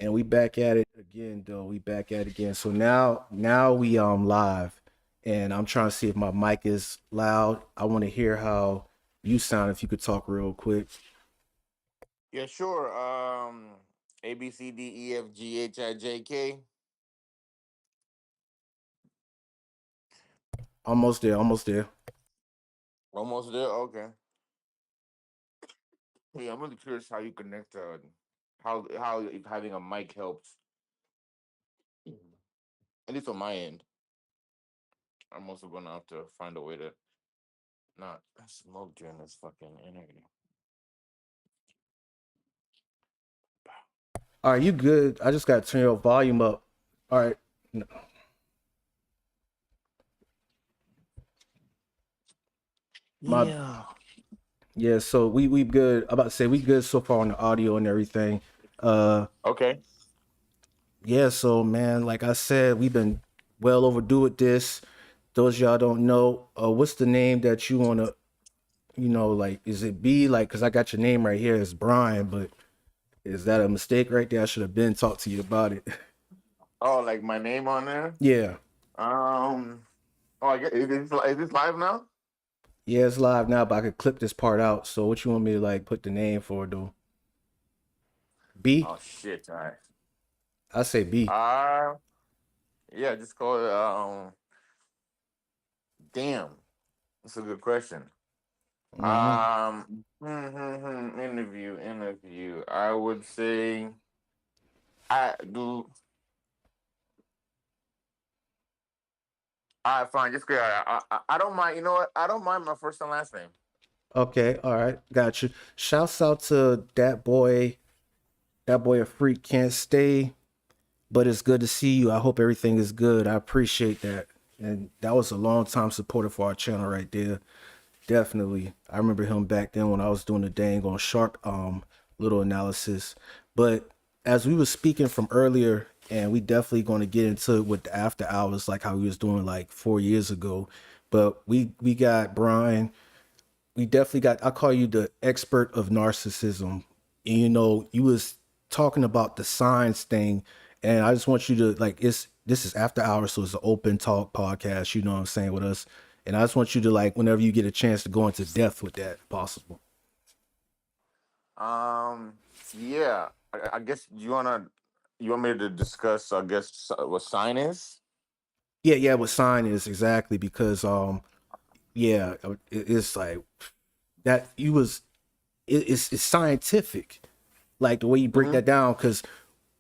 And we back at it again, though. We back at it again. So now we live, and I'm trying to see if my mic is loud. I want to hear how you sound. If you could talk real quick. Yeah, sure. A B C D E F G H I J K. Almost there. Almost there. Almost there. Okay. Yeah, I'm really curious how you connect. How if having a mic helps. At least on my end, I'm also gonna have to find a way to not smoke during this fucking interview. All right, you good? I just got to turn your volume up. All right. My Yeah. Yeah. So we good. I'm about to say we good so far on the audio and everything. Uh, Okay. yeah. So man, like I said, we've been well overdue with this. Those y'all don't know, what's the name that you wanna, like, is it B? Like, cause I got your name right here as Brian, but is that a mistake right there? I should have been talked to you about it. Oh, like my name on there. Yeah. Um. Oh, I get. Is this live now? Yeah, it's live now, but I could clip this part out. So what you want me to like put the name for though? B? Oh shit! All right. I say B. Yeah. Just call it. Damn. That's a good question. Hmm. Interview. I would say I do. All right, fine. Just go. I don't mind. You know what? I don't mind my first and last name. Okay, all right, got you. Shouts out to that boy. That boy a freak can't stay, but it's good to see you. I hope everything is good. I appreciate that. And that was a long time supporter for our channel right there. Definitely. I remember him back then when I was doing the dang on sharp little analysis. But as we was speaking from earlier, and we definitely going to get into it with the after hours, like how we was doing like 4 years ago. But we got Brian. We definitely got, I call you the expert of narcissism. And you was talking about the signs thing, and I just want you to like, it's this is after hours, so it's an open talk podcast, you know what I'm saying, with us. And I just want you to like, whenever you get a chance, to go into depth with that if possible. Um, yeah. I guess you want me to discuss. I guess what sign is. Yeah, yeah, what sign is exactly, because yeah, it's like that you was it's scientific, like the way you break Mm-hmm. that down, because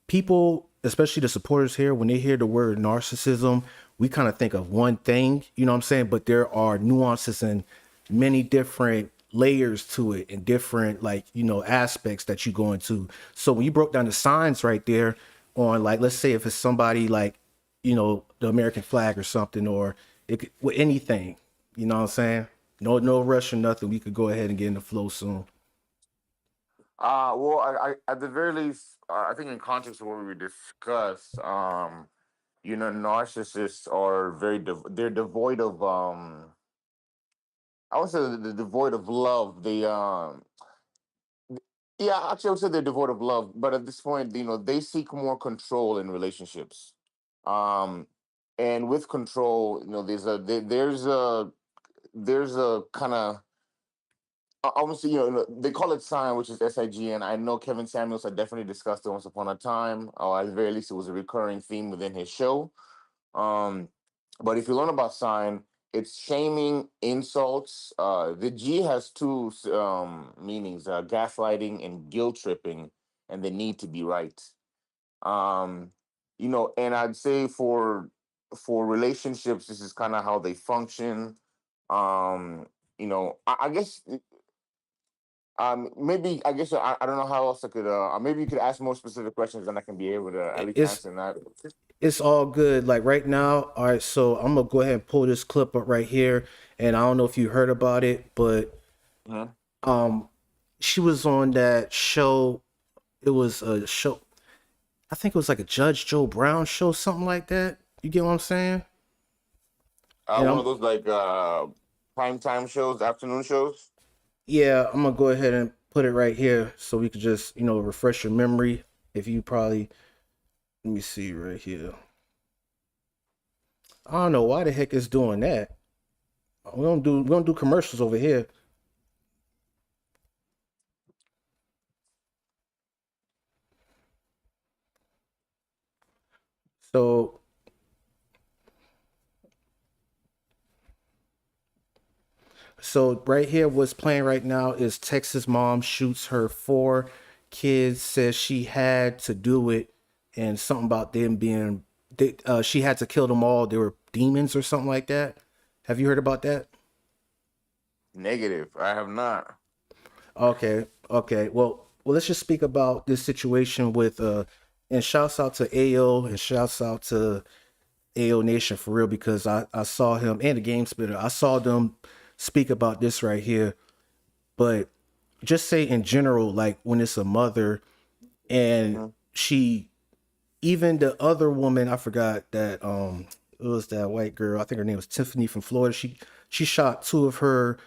people, especially the supporters here, when they hear the word narcissism, we kind of think of one thing, you know what I'm saying? But there are nuances and many different layers to it, and different, like, aspects that you go into. So when you broke down the signs right there on, like, let's say if it's somebody like, the American flag or something, or it could, with anything, you know what I'm saying? No rush or nothing. We could go ahead and get in the flow soon. Well, at the very least, I think in context of what we discussed, narcissists are they're devoid of I would say they're devoid of love. Yeah, actually, I would say they're devoid of love. But at this point, they seek more control in relationships. Um, and with control, there's a kind of obviously, they call it sign, which is SIGN. I know Kevin Samuels had definitely discussed it once upon a time, or at the very least, it was a recurring theme within his show. Um, but if you learn about sign, it's shaming, insults. The G has two meanings: gaslighting and guilt tripping, and the need to be right. Um, and I'd say for relationships, this is kind of how they function. Um, I guess maybe I guess I don't know how else I could. Maybe you could ask more specific questions, and I can be able to at least It's answer that. it's all good. Like right now, all right, so I'm gonna go ahead and pull this clip up right here. And I don't know if you heard about it, but Mhm. um she was on that show. It was a show, I think it was like a Judge Joe Brown show, something like that. You get what I'm saying? And One I'm of those like prime time shows, afternoon shows. Yeah, I'm gonna go ahead and put it right here so we could just, refresh your memory, if you probably Let me see right here. I don't know why the heck it's doing that. We don't do commercials over here. So so right here, what's playing right now is Texas mom shoots her four kids. Says she had to do it, and something about them being she had to kill them all. They were demons or something like that. Have you heard about that? Negative. I have not. Okay, okay. Well, let's just speak about this situation with and shouts out to AO and shouts out to AO Nation for real because I saw him and the Game Spitter. I saw them speak about this right here. But just say in general, like when it's a mother and Mhm. she, even the other woman, I forgot that it was that white girl. I think her name was Tiffany from Florida. She shot two of her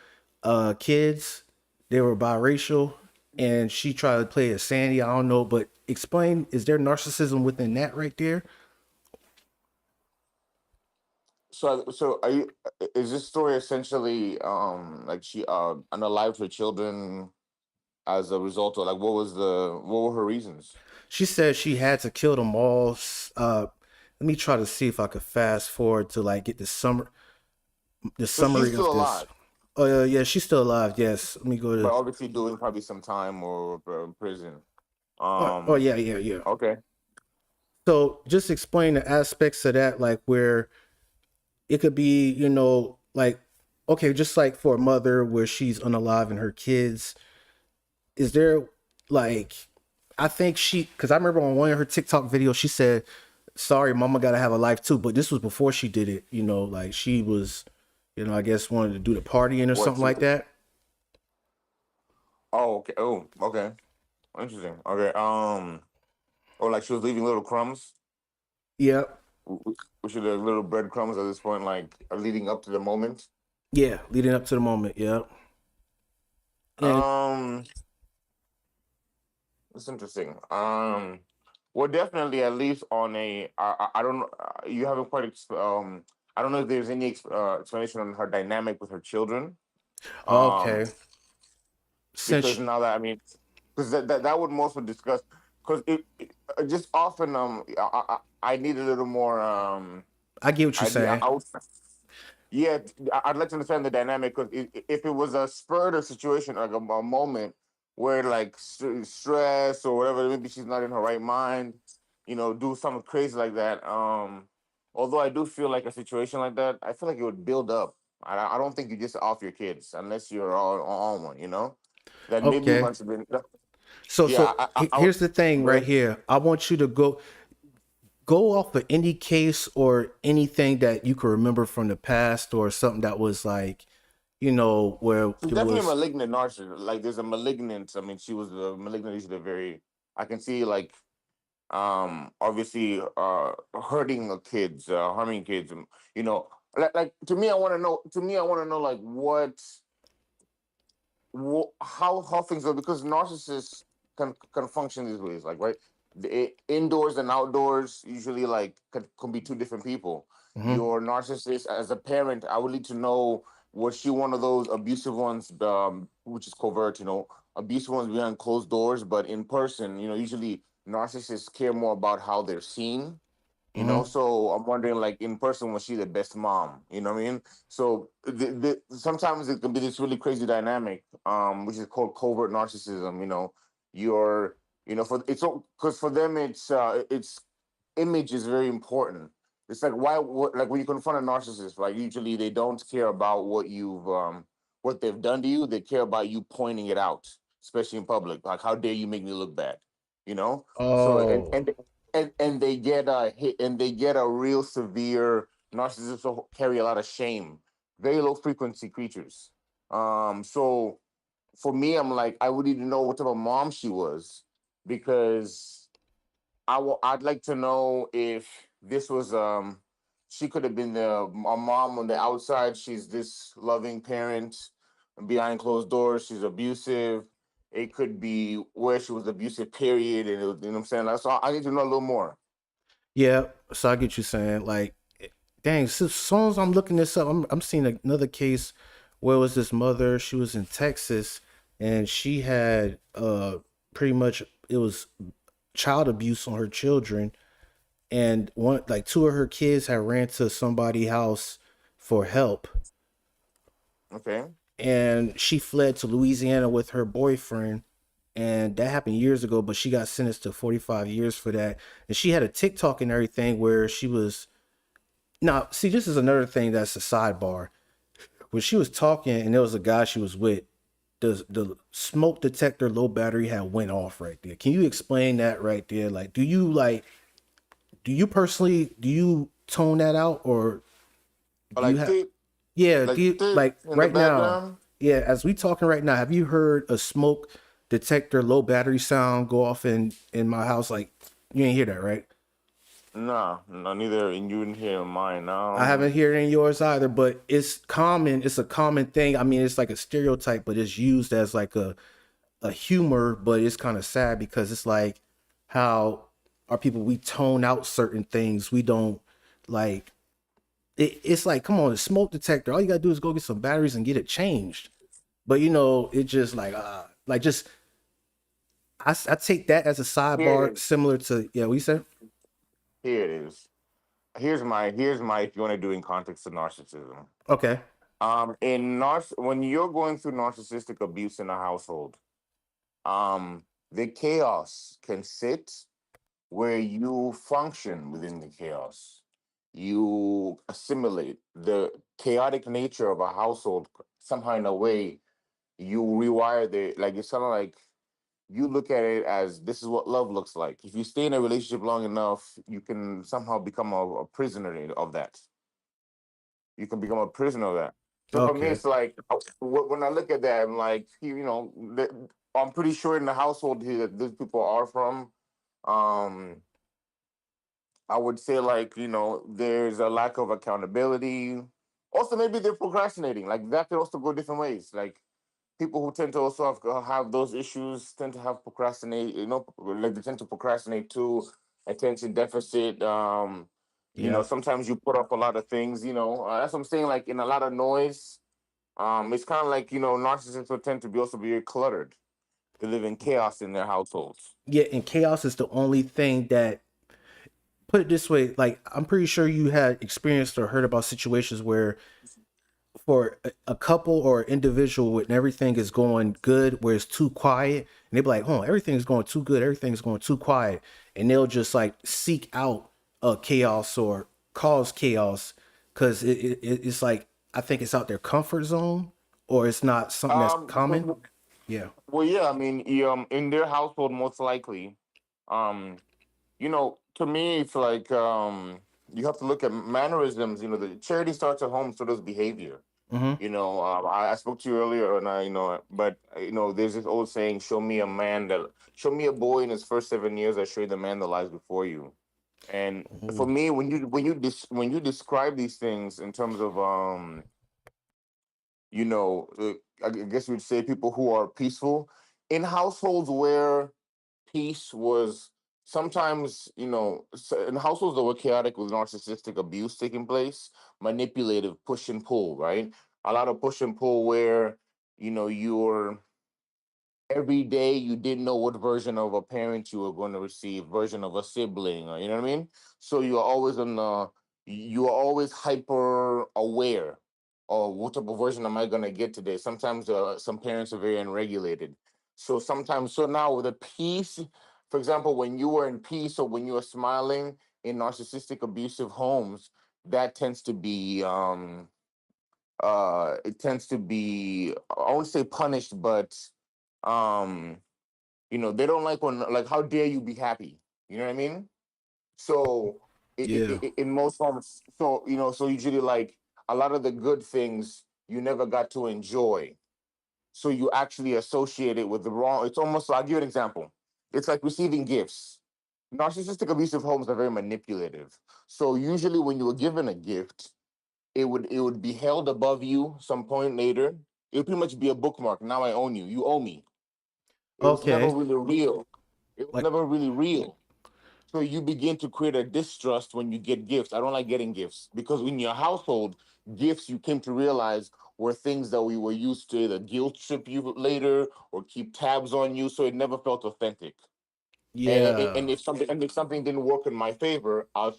kids. They were biracial, and she tried to play as Sandy. I don't know, but explain: is there narcissism within that right there? So are you? Is this story essentially like she unalived her children as a result of like what were her reasons? She said she had to kill them all. Let me try to see if I could fast forward to like get the So she's summary of still this. alive, Oh yeah, she's still alive. Yes. Let me go but to. obviously doing probably some time or prison. Oh Um. yeah, yeah, yeah. Okay. So just explain the aspects of that, like where it could be, like okay, just like for a mother where she's unaliving her kids, is there like I think because I remember on one of her TikTok videos she said, "Sorry, mama got to have a life too," but this was before she did it. Like she was, I guess wanted to do the partying or What? something like that. Oh, okay. Oh, okay. Interesting. Okay. Or like she was leaving little crumbs. Yeah, We should have little breadcrumbs at this point, like leading up to the moment. yeah, leading up to the moment. Yeah, and Um, it's interesting. Well, definitely at least on a, I don't know, you haven't quite, I don't know if there's any explanation on her dynamic with her children. Um, okay, because since now that I mean, because that would mostly discuss because just often I need a little more I get what you're idea. saying. Yeah, I'd like to understand the dynamic because if it was a spurred or situation, like a moment where like stress or whatever, maybe she's not in her right mind, do something crazy like that. Although I do feel like a situation like that, I feel like it would build up. I don't think you just off your kids unless you're all on one. Then maybe it Okay, must have been. so Yeah, so here's the thing go right ahead. here. I want you to go off of any case or anything that you can remember from the past or something that was like, where She's it definitely a was malignant narcissist. Like there's a malignant. I mean, she was a malignant. She's a very. I can see like obviously hurting the kids, harming kids. Like to me I want to know like how things are because narcissists can function these ways, like right, indoors and outdoors usually like can be two different people. mhm. Your narcissist as a parent, I would need to know, was she one of those abusive ones, which is covert, abusive ones behind closed doors, but in person, usually narcissists care more about how they're seen. Mhm. So I'm wondering, like in person, was she the best mom? You know what I mean? So sometimes it can be this really crazy dynamic, which is called covert narcissism. You're, for it's because for them it's image is very important. It's like like when you confront a narcissist, like usually they don't care about what they've done to you. They care about you pointing it out, especially in public. Like, how dare you make me look bad? You know. So Oh, and they get a hit and they get a real severe narcissists also carry a lot of shame. Very low frequency creatures. So for me, I'm like, I would need to know what type of mom she was because I'd like to know if this was she could have been a mom on the outside. She's this loving parent, behind closed doors she's abusive. It could be where she was abusive, period, and you know what I'm saying. So I need to know a little more. Yeah, so I get you saying like, dang. So, as soon as I'm looking this up, I'm seeing another case where it was this mother. She was in Texas, and she had pretty much it was child abuse on her children, and one like two of her kids had ran to somebody's house for help, Okay. and she fled to Louisiana with her boyfriend. And that happened years ago, but she got sentenced to 45 years for that. And she had a TikTok and everything where she was now, see, this is another thing that's a sidebar. When she was talking and there was a guy she was with, the smoke detector low battery had went off right there. Can you explain that right there? Like, do you personally do you tone that out, or But do you like have tape, yeah, do like you tape like in the right now? background. Yeah, as we talking right now, have you heard a smoke detector low battery sound go off in my house? Like, you ain't hear that, right? Nah, no, neither in you and here in mine. I haven't heard it in yours either, but it's common. It's a common thing. I mean, it's like a stereotype, but it's used as like a humor, but it's kind of sad because it's like how our people we tone out certain things. We don't like it's like, come on, a smoke detector. All you gotta do is go get some batteries and get it changed. But it just like just I take that as a Here it sidebar, is. similar to yeah. What you said? Here it is. Here's my if you want to do in context of narcissism. Okay. When you're going through narcissistic abuse in a household, the chaos can sit where you function within the chaos. You assimilate the chaotic nature of a household somehow in a way. You rewire like it's kind of like you look at it as this is what love looks like. If you stay in a relationship long enough, you can somehow become a prisoner of that. You can become a prisoner of that. So for me, Okay. it's like when I look at that, I'm like, I'm pretty sure in the household here that these people are from, um, I would say like there's a lack of accountability. Also, maybe they're procrastinating. Like that could also go different ways. Like people who tend to also have those issues tend to have procrastinate. Like they tend to procrastinate too. Attention deficit. Yeah. Sometimes you put up a lot of things. That's what I'm saying. Like in a lot of noise. It's kind of like narcissists will tend to be also be cluttered. They live in chaos in their households. Yeah, and chaos is the only thing that put it this way, like I'm pretty sure you had experienced or heard about situations where for a couple or individual when everything is going good where it's too quiet and they be like, oh, everything's going too good, everything's going too quiet, and they'll just like seek out chaos or cause chaos because it's like I think it's out their comfort zone or it's not something that's common. Um, Yeah. well, yeah, I mean, in their household, most likely, um, to me, it's like you have to look at mannerisms. The charity starts at home, so does behavior. Mm-hmm. I spoke to you earlier, and but there's this old saying: show me a boy in his first 7 years, I show you the man that lies before you." And for Mm-hmm. me, when you describe these things in terms of I guess we'd say people who are peaceful in households where peace was sometimes, in households that were chaotic with narcissistic abuse taking place, manipulative push and pull, right? A lot of push and pull where, you're every day you didn't know what version of a parent you were going to receive, version of a sibling, or you know what I mean? So you are always hyper aware of what type of version am I going to get today. Sometimes some parents are very unregulated. So now with a peace, for example, when you were in peace or when you were smiling in narcissistic abusive homes, that tends to be it tends to be, I won't say punished, but um they don't like when, like, how dare you be happy, you know what I mean? So Yeah. in most homes, so usually like a lot of the good things you never got to enjoy, so you actually associate it with the wrong. It's almost, I'll give you an example. It's like receiving gifts. Narcissistic abusive homes are very manipulative, so usually when you were given a gift, it would be held above you some point later. It would pretty much be a bookmark. Now I own you. You owe me. It was never Okay. really real. It was Like never really real. So you begin to create a distrust when you get gifts. I don't like getting gifts because in your household, gifts you came to realize were things that we were used to either guilt trip you later or keep tabs on you, so it never felt authentic. And Yeah. if something didn't work in my favor, I'll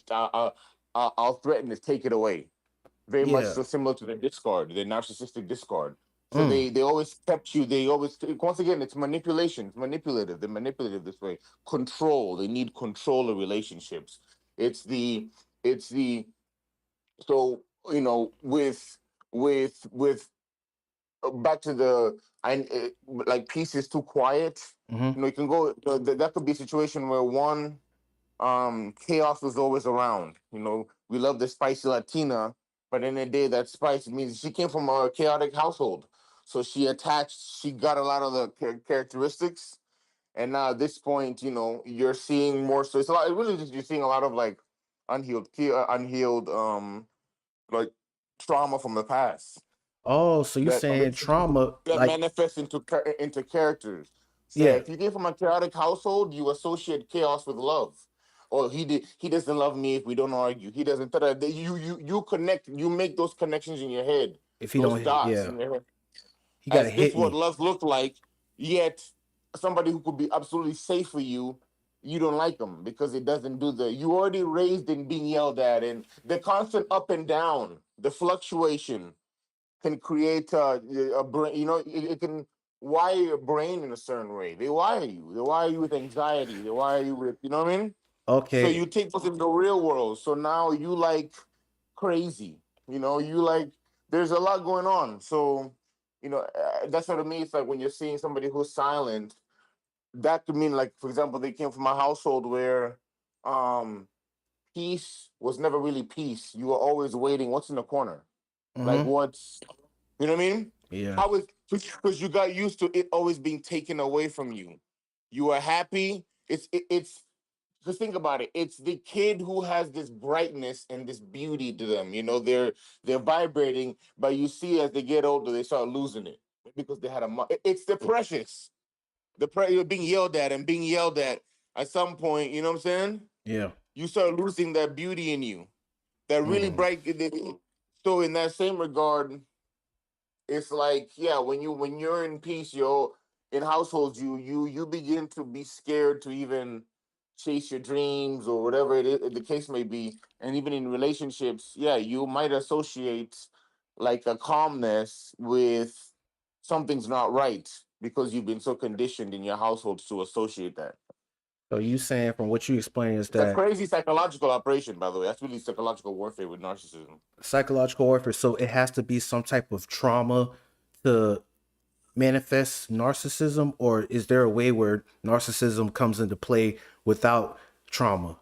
threaten to take it away. Very much Yeah. so similar to the discard, the narcissistic discard. So Mm. they always kept you. They always, once again, it's manipulation. It's manipulative. They're manipulative this way. Control. They need control of relationships. It's the it's the so with back to the like peace is too quiet. Hmm. You can go. That could be a situation where one chaos was always around. We love the spicy Latina, but in the day that spice means she came from a chaotic household. So she got a lot of the characteristics. And now at this point, you're seeing more. So it's a lot, it really just, you're seeing a lot of like unhealed, like trauma from the past Oh, so you that saying trauma, that like, manifests into characters. So yeah, if you came from a chaotic household, you associate chaos with love. Or he doesn't love me if we don't argue. He doesn't. You connect. You make those connections in your head. if he Those don't, dots yeah, in your head. he gotta As this hit what me. love looked like. Yet somebody who could be absolutely safe for you, you don't like them because it doesn't do the. You already raised in being yelled at, and the constant up and down, the fluctuation can create a brain. It can wire your brain in a certain way. They wire you. They wire you with anxiety. They wire you with, you know what I mean? So Okay, you take those in the real world. So now you like crazy. You like there's a lot going on. So that's what it means. Like when you're seeing somebody who's silent, that could mean like, for example, they came from a household where um peace was never really peace. You were always waiting. What's in the corner? Like mm-hmm, what's you know what I mean? yeah. How is because you got used to it always being taken away from you. You are happy. It's just think about it. It's the kid who has this brightness and this beauty to them. They're vibrating, but you see as they get older, they start losing it because they had it's the precious. You're being yelled at and being yelled at some point. You know what I'm saying? Yeah. You start losing that beauty in you, that really Mm. bright. So in that same regard, it's like yeah, when you're in peace, you're in households, you begin to be scared to even chase your dreams or whatever the case may be. And even in relationships, yeah, you might associate like a calmness with something's not right because you've been so conditioned in your household to associate that. So you saying from what you explained is It's a that crazy psychological operation, by the way. That's really psychological warfare with narcissism. psychological warfare, so it has to be some type of trauma to manifest narcissism, or is there a way where narcissism comes into play without trauma?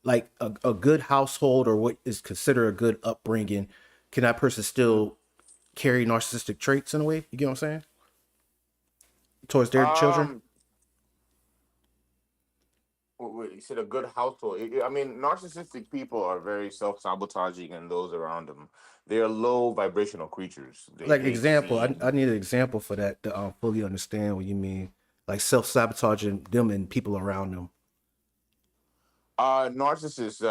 Like a good household or what is considered a good upbringing, can that person still carry narcissistic traits in a way? You get what I'm saying? Towards their children? Um, wait, you said a good household. I mean, narcissistic people are very self-sabotaging, and those around them, they're low vibrational creatures. They Like hate example, I, seeing I need an example for that to fully understand what you mean. Like self-sabotaging them and people around them. narcissists.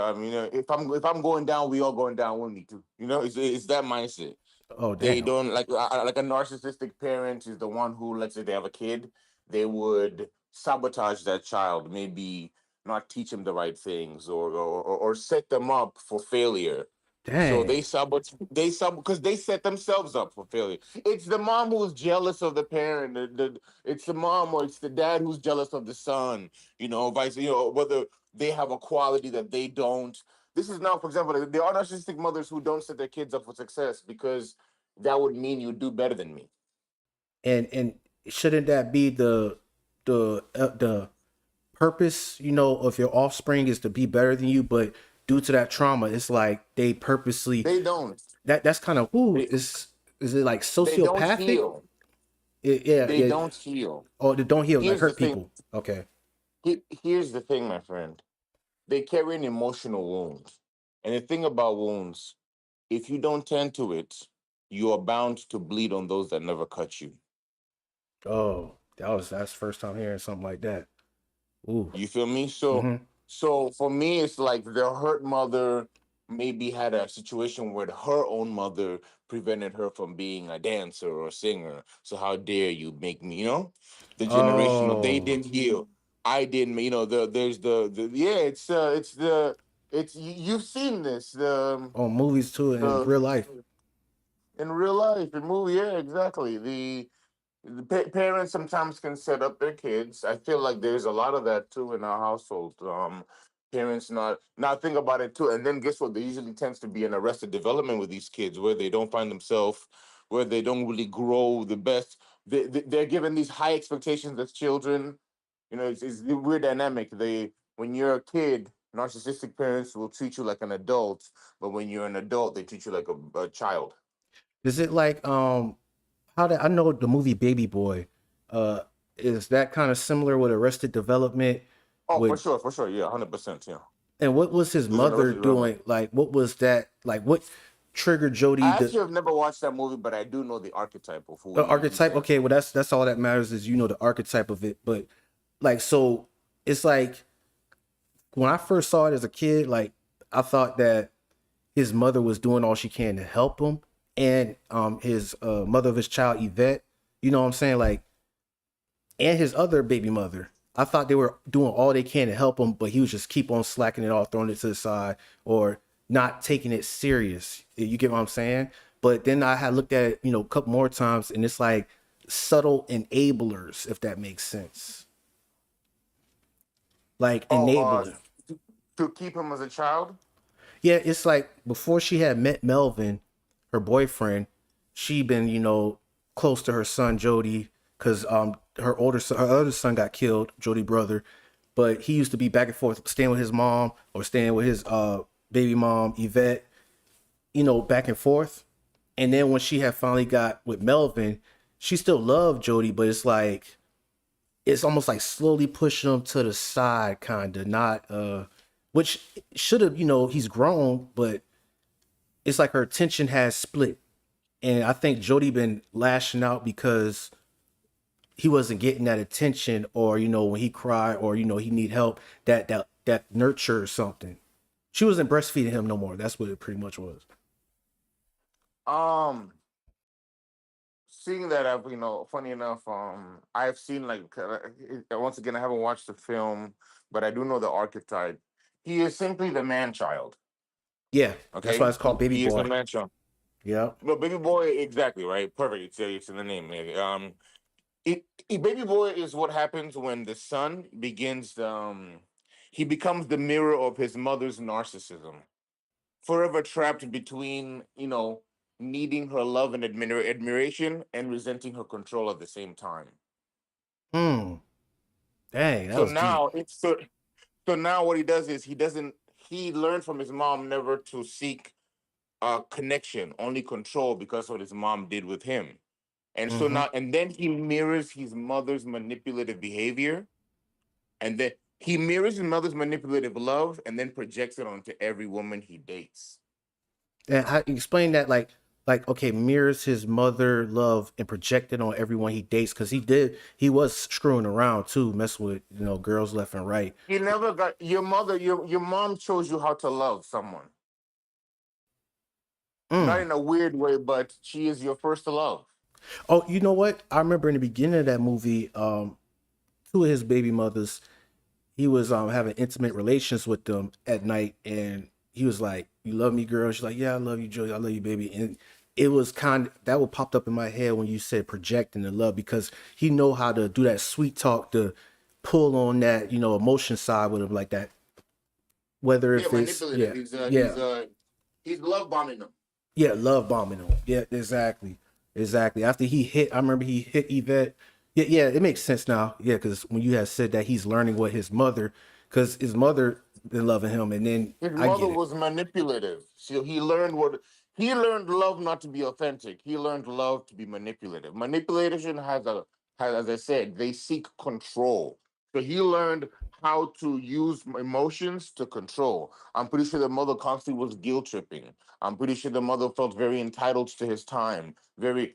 If I'm going down, we all going down with me too. It's that mindset. Oh, They damn. don't like a narcissistic parent is the one who, let's say they have a kid, they would sabotage that child, maybe not teach them the right things or set them up for failure. So Dang. because they set themselves up for failure. It's the mom who's jealous of the parent. It's the mom or it's the dad who's jealous of the son. Whether they have a quality that they don't. This is now, for example, there are narcissistic mothers who don't set their kids up for success because that would mean you do better than me. And shouldn't that be the purpose, of your offspring is to be better than you, but due to that trauma, it's like they purposely They don't. that's kind of who They, is it like they don't sociopathic? heal. Yeah, They yeah. don't heal. Oh, they don't heal, like Here's the hurt thing. people. Okay. Here's the thing, my friend. They carry an emotional wound. And the thing about wounds, if you don't tend to it, you are bound to bleed on those that never cut you. Oh, that's the first time hearing something like that. Ooh. You feel me? So Mm-hmm. So for me, it's like the hurt mother maybe had a situation where her own mother prevented her from being a dancer or a singer. So how dare you make me, the generational they Oh, didn't heal. I didn't, there's the yeah, you've seen this, on movies too in the real life. in real life, in movie, yeah, exactly. The parents sometimes can set up their kids. I feel like there's a lot of that too in our household. Parents not now think about it too, and then guess what? There usually tends to be an arrested development with these kids where they don't find themselves, where they don't really grow the best. They're given these high expectations as children. It's the weird dynamic. When you're a kid, narcissistic parents will treat you like an adult, but when you're an adult, they treat you like a child. Is it like how did I know the movie Baby Boy? Uh, is that kind of similar with Arrested Development? Oh, With for sure, yeah, 100%, yeah. and what was his There's an mother Arrested Development. doing? Like, what was that? Like, what triggered Jody I to actually have never watched that movie, but I do know the archetype of who the he archetype? stands Okay, well for. that's all that matters is you know the archetype of it. But like, so it's like when I first saw it as a kid, like I thought that his mother was doing all she can to help him, and his mother of his child Yvette. You know what I'm saying? Like, and his other baby mother. I thought they were doing all they can to help him, but he was just keep on slacking it off, throwing it to the side, or not taking it serious. You get what I'm saying? But then I had looked at it, a couple more times, and it's like subtle enablers, if that makes sense. Like Oh, enabling. to keep him as a child. Yeah, it's like before she had met Melvin, her boyfriend, she been, close to her son Jody, because her other son got killed, Jody brother, but he used to be back and forth, staying with his mom or staying with his baby mom Yvette, back and forth. And then when she had finally got with Melvin, she still loved Jody, but it's almost like slowly pushing him to the side, kind of not which should have, he's grown, but it's like her attention has split. And I think Jody been lashing out because he wasn't getting that attention, or when he cried, or he need help, that nurture or something. She wasn't breastfeeding him no more. That's what it pretty much was. Um, Seeing that, funny enough, I've seen like once again, I haven't watched the film, but I do know the archetype. He is simply the man child. Yeah, that's why Okay, it's called Baby he is the Boy. man child. Yeah. Well, baby boy, exactly right, perfect. It's in the name. Baby boy is what happens when the son begins. He becomes the mirror of his mother's narcissism, forever trapped between needing her love and admiration and resenting her control at the same time. Hmm. Dang, that So was deep. now what he does is he learned from his mom never to seek connection, only control, because what his mom did with him. And so Mm-hmm. now, and then he mirrors his mother's manipulative behavior, and then he mirrors his mother's manipulative love, and then projects it onto every woman he dates. And I explain that like okay, mirrors his mother love and projected on everyone he dates, because he was screwing around too, messing with girls left and right. You never got your mom shows you how to love someone. Not Mm. in a weird way, but she is your first love. Oh, you know what? I remember in the beginning of that movie, two of his baby mothers, he was having intimate relations with them at night, and he was like, "You love me, girl?" She's like, "Yeah, I love you, Joey. I love you, baby." And it was kind of that what popped up in my head when you said projecting the love, because he know how to do that sweet talk to pull on that emotion side with him like that. Whether Yeah, if it's manipulative. yeah, yeah, He's love bombing them. yeah, love bombing him. Yeah, exactly. Exactly. After he hit, I remember he hit Yvette. Yeah, yeah, it makes sense now. Yeah, because when you had said that he's learning what his mother, because his mother been loving him, and then His I mother get it. was manipulative. So he learned love not to be authentic. He learned love to be manipulative. Manipulation has, as I said, they seek control. So he learned how to use emotions to control. I'm pretty sure the mother constantly was guilt tripping. I'm pretty sure the mother felt very entitled to his time.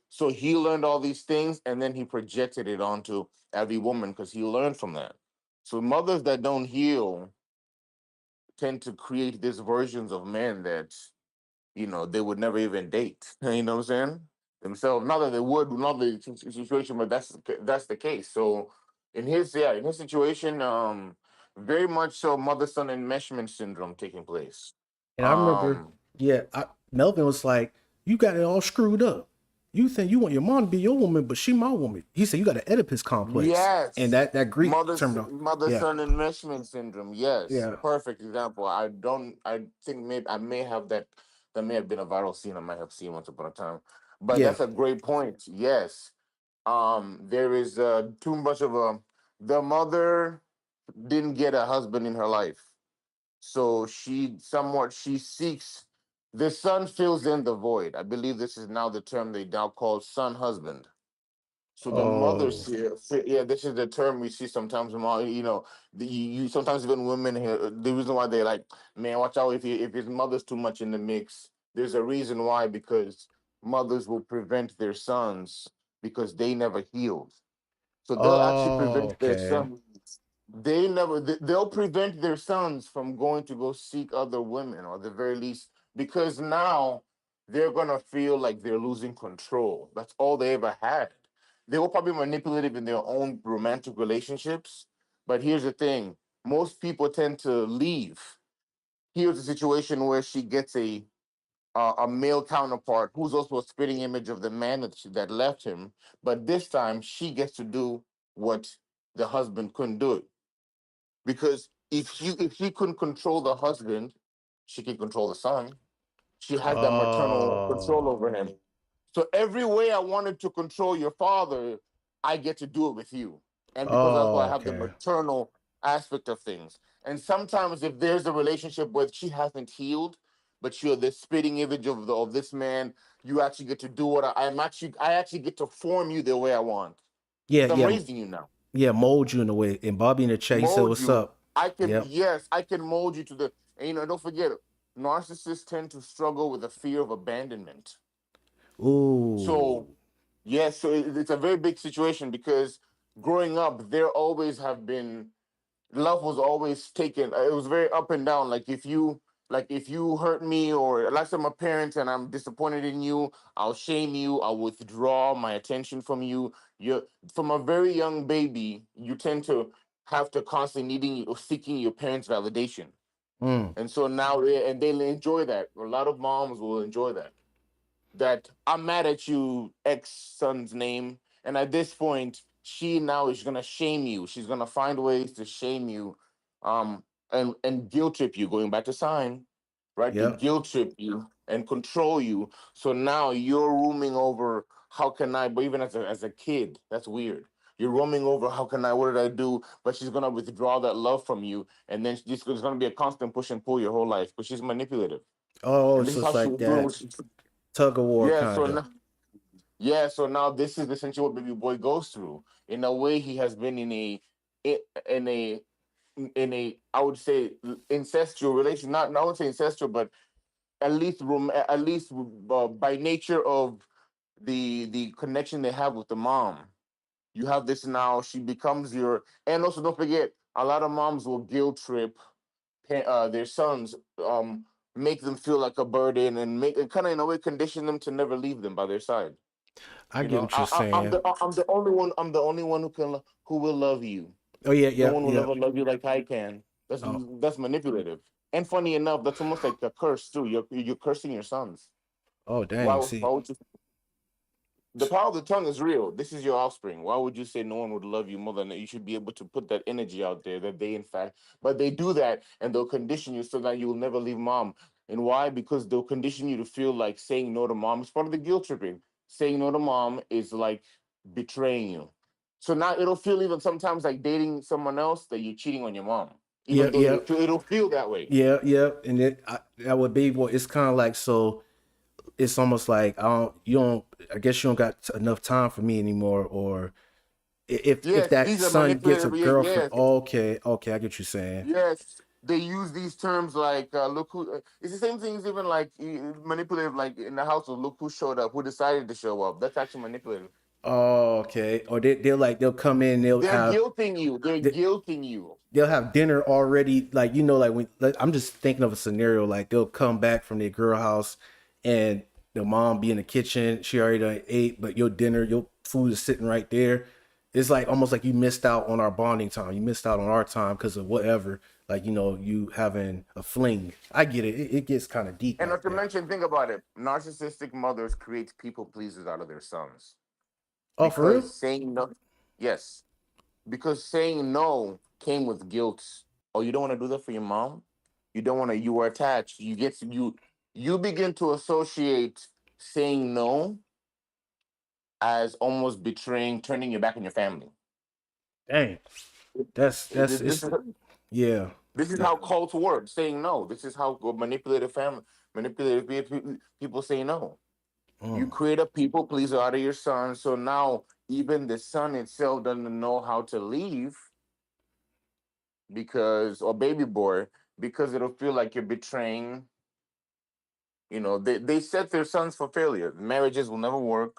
So he learned all these things, and then he projected it onto every woman because he learned from that. So mothers that don't heal tend to create these versions of men that they would never even date. You know what I'm saying? Themselves. Not that they would, not the situation, but that's the case. So in his situation, very much so mother son enmeshment syndrome taking place. And I remember, Um, yeah, Melvin was like, "You got it all screwed up. You think you want your mom to be your woman, but she my woman." He said, "You got an Oedipus complex," and yes, that Greek term, mother yeah, son enmeshment syndrome. Yes, yeah, perfect example. I think maybe I may have that. That may have been a viral scene I might have seen once upon a time. But yeah. that's a great point. Yes, there is too much of a the mother didn't get a husband in her life, so she seeks the son fills in the void. I believe this is now the term they now call son husband. So the mother's Oh, here, yeah, this is the term we see sometimes among, you sometimes even women here, the reason why they like, man, watch out if his mother's too much in the mix. There's a reason why, because mothers will prevent their sons because they never healed. So they'll actually oh, prevent their okay. sons. They'll prevent their sons from going to go seek other women, or the very least, because now they're gonna feel like they're losing control. That's all they ever had. They were probably manipulative in their own romantic relationships. But here's the thing: most people tend to leave. Here's a situation where she gets a male counterpart who's also a spitting image of the man that left him. But this time, she gets to do what the husband couldn't do, because if she couldn't control the husband, she can control the son. She has that maternal control Oh, over him. So every way I wanted to control your father, I get to do it with you. And because that's why I oh, have the okay. maternal aspect of things. And sometimes if there's a relationship where she hasn't healed, but you're the spitting image of this man, you actually get to do what I actually get to form you the way I want. Yeah, Because I'm yeah, raising you now. yeah. Mold you in a way. And Bobby in the chat, he said, Mold "What's you. up?" I can, Yep. yes, I can mold you to the, and don't forget, narcissists tend to struggle with a fear of abandonment. Ooh. So yes, so it's a very big situation, because growing up, there always have been love was always taken. It was very up and down. Like if you hurt me, or like some of my parents, and I'm disappointed in you, I'll shame you. I'll withdraw my attention from you. You From a very young baby, you tend to have to constantly needing or seeking your parents' validation, Mm. and so now and they enjoy that. A lot of moms will enjoy that, I'm mad at you, ex son's name. And at this point, she now is gonna shame you. She's gonna find ways to shame you, and guilt trip you. Going back to sign, right? To Yep. guilt trip you and control you. So now you're rooming over. How can I? But even as a kid, that's weird. You're roaming over. How can I? What did I do? But she's gonna withdraw that love from you, and then it's gonna be a constant push and pull your whole life. But she's manipulative, Oh, and this so is it's how she like was doing. that tug of war Yeah. kind of. So now this is essentially what baby boy goes through. In a way, he has been in a I would say incestual relation. Not I would say incestual, but at least by nature of the connection they have with the mom. You have this now. She becomes your, and also don't forget, a lot of moms will guilt trip their sons, make them feel like a burden, and make and kind of in a way condition them to never leave them by their side. I get what you're saying. I'm the only one. I'm the only one who will love you. Oh yeah, No yep, one will yep. ever love you like I can. Oh, That's manipulative. And funny enough, that's almost like a curse too. You're cursing your sons. oh dang. Why See, would you? The power of the tongue is real. This is your offspring. Why would you say no one would love you more than that? You should be able to put that energy out there that they, in fact, but they do that, and they'll condition you so that you will never leave mom. And why? Because they'll condition you to feel like saying no to mom is part of the guilt tripping. Saying no to mom is like betraying you. So now it'll feel even sometimes like dating someone else that you're cheating on your mom, yeah, even though yeah, it'll feel that way. yeah, yeah. And that would be what it's kind of like. So it's almost like I don't, you don't. I guess you don't got enough time for me anymore. Or if Yes, that these are son gets a manipulative. girlfriend, Yes, okay, okay, I get what you're saying. yes, they use these terms like "look who." It's the same things, even like manipulative, like in the household. Look who showed up, who decided to show up. That's actually manipulative. Oh, okay. Or they'll like they'll come in, they'll They're have guilting you. They're they, guilting you. they'll have dinner already, like like I'm just thinking of a scenario, like they'll come back from their girl house and the mom be in the kitchen, she already done ate, but your dinner, your food is sitting right there. It's like almost like you missed out on our bonding time, you missed out on our time because of whatever, like you having a fling. I get it, it gets kind of deep And not like to that. mention, think about it. Narcissistic mothers create people pleasers out of their sons Oh, for because real? saying no, yes, because saying no came with guilt. Oh, you don't want to do that for your mom. You don't want to. You are attached. You begin to associate saying no as almost betraying, turning your back on your family. Dang, that's This it's is yeah. this is That- how cults work. Saying no. This is how manipulative people say no. You mm. create a people pleaser out of your son, so now even the son itself doesn't know how to leave because, or baby boy, because it'll feel like you're betraying. They set their sons for failure. Marriages will never work.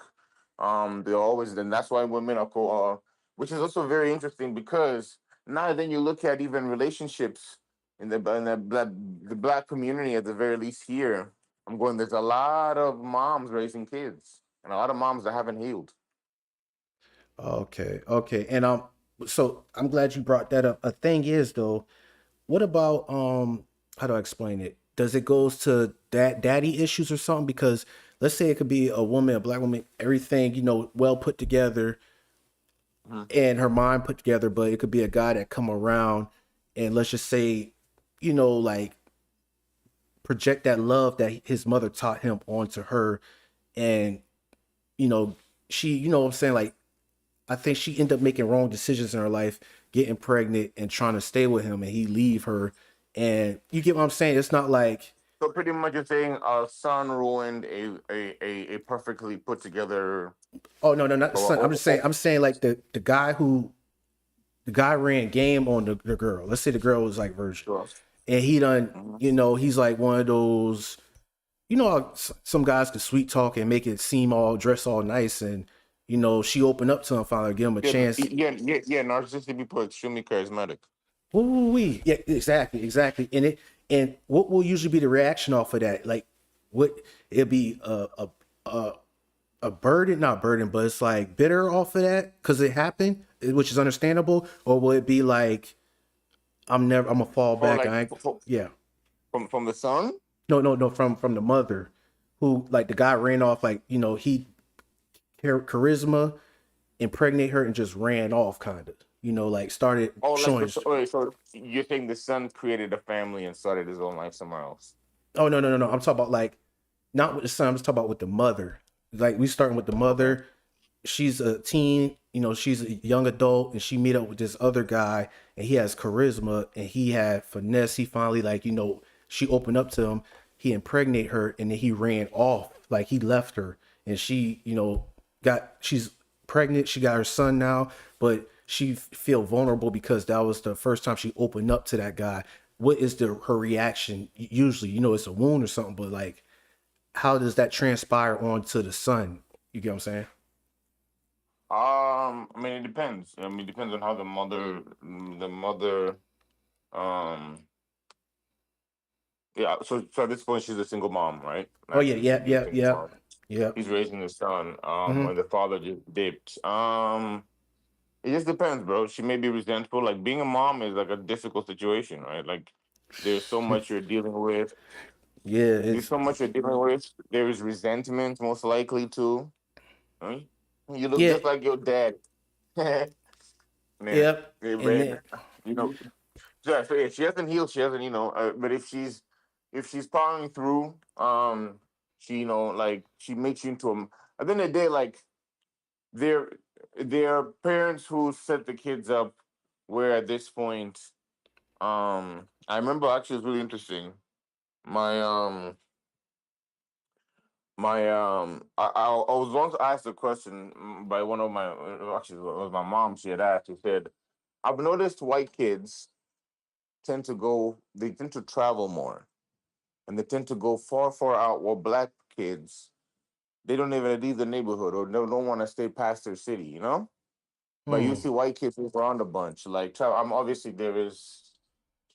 They're always, then that's why women are which is also very interesting because now then you look at even relationships the black community at the very least here. I'm going. There's a lot of moms raising kids and a lot of moms that haven't healed. Okay, okay. And so I'm glad you brought that up. A thing is though, what about how do I explain it? Does it goes to daddy issues or something? Because let's say it could be a woman, a black woman, everything, well put together Mhm. and her mind put together, but it could be a guy that come around and let's just say, like project that love that his mother taught him onto her and you know, she, what I'm saying, like I think she ended up making wrong decisions in her life, getting pregnant and trying to stay with him, and he leave her. And you get what I'm saying? It's not like, So pretty much you're saying a son ruined a perfectly put together. oh no, no, not the Oh, son. I'm just saying, oh, I'm saying like the guy ran game on the girl. Let's say the girl was like virgin, oh, and he done, mhm. he's like one of those, how some guys can sweet talk and make it seem all dress all nice, and she opened up to him finally, give him a Yeah, chance. yeah. Narcissistic people are extremely charismatic. Ooh wee. Yeah, exactly, exactly. And what will usually be the reaction off of that? Like, what it'll be a a burden, not burden, but it's like bitter off of that because it happened, which is understandable. Or will it be like I'm gonna fall For back? like I ain't, yeah. from the son. No, no, no. From the mother, who like the guy ran off like he charisma impregnate her and just ran off kind of like started Oh, like showing. the okay, so you think the son created a family and started his own life somewhere else? Oh no, no, no, no. I'm talking about like not with the son. I'm just talking about with the mother. Like we starting with the Okay. mother. She's a teen. She's a young adult, and she meet up with this other guy, and he has charisma, and he had finesse. He finally like she opened up to him. He impregnate her, and then he ran off. Like he left her, and she she's pregnant. She got her son now, but she feel vulnerable because that was the first time she opened up to that guy. What is her reaction? Usually, it's a wound or something, but like how does that transpire onto the son? You get what I'm saying? I mean, it depends. I mean, it depends on how the mother, um, yeah. So at this point, she's a single mom, right? Oh yeah, Naturally, yeah, she'd be a yeah, single yeah, mom. yeah. He's raising his son. Hmm. When the father just dipped. It just depends, bro. She may be resentful. Like being a mom is like a difficult situation, right? Like there's so much you're dealing with. Yeah, There's it's so much you're dealing with. There is resentment, most likely too. Right? You look yeah, just like your dad. Man, yep. And man, then you know. So yeah, she hasn't healed. She hasn't, but if she's powering through, she like she makes you into a. At the end of the day, like there there are parents who set the kids up where at this point, I remember actually it was really interesting. My I was once asked a question by one of my actually it was my mom. She had asked. She said, "I've noticed white kids they tend to travel more, and they tend to go far out. While black kids, they don't even leave the neighborhood or they don't want to stay past their city. You know." but you Hmm. see white kids move around a bunch. Like, I'm obviously there is.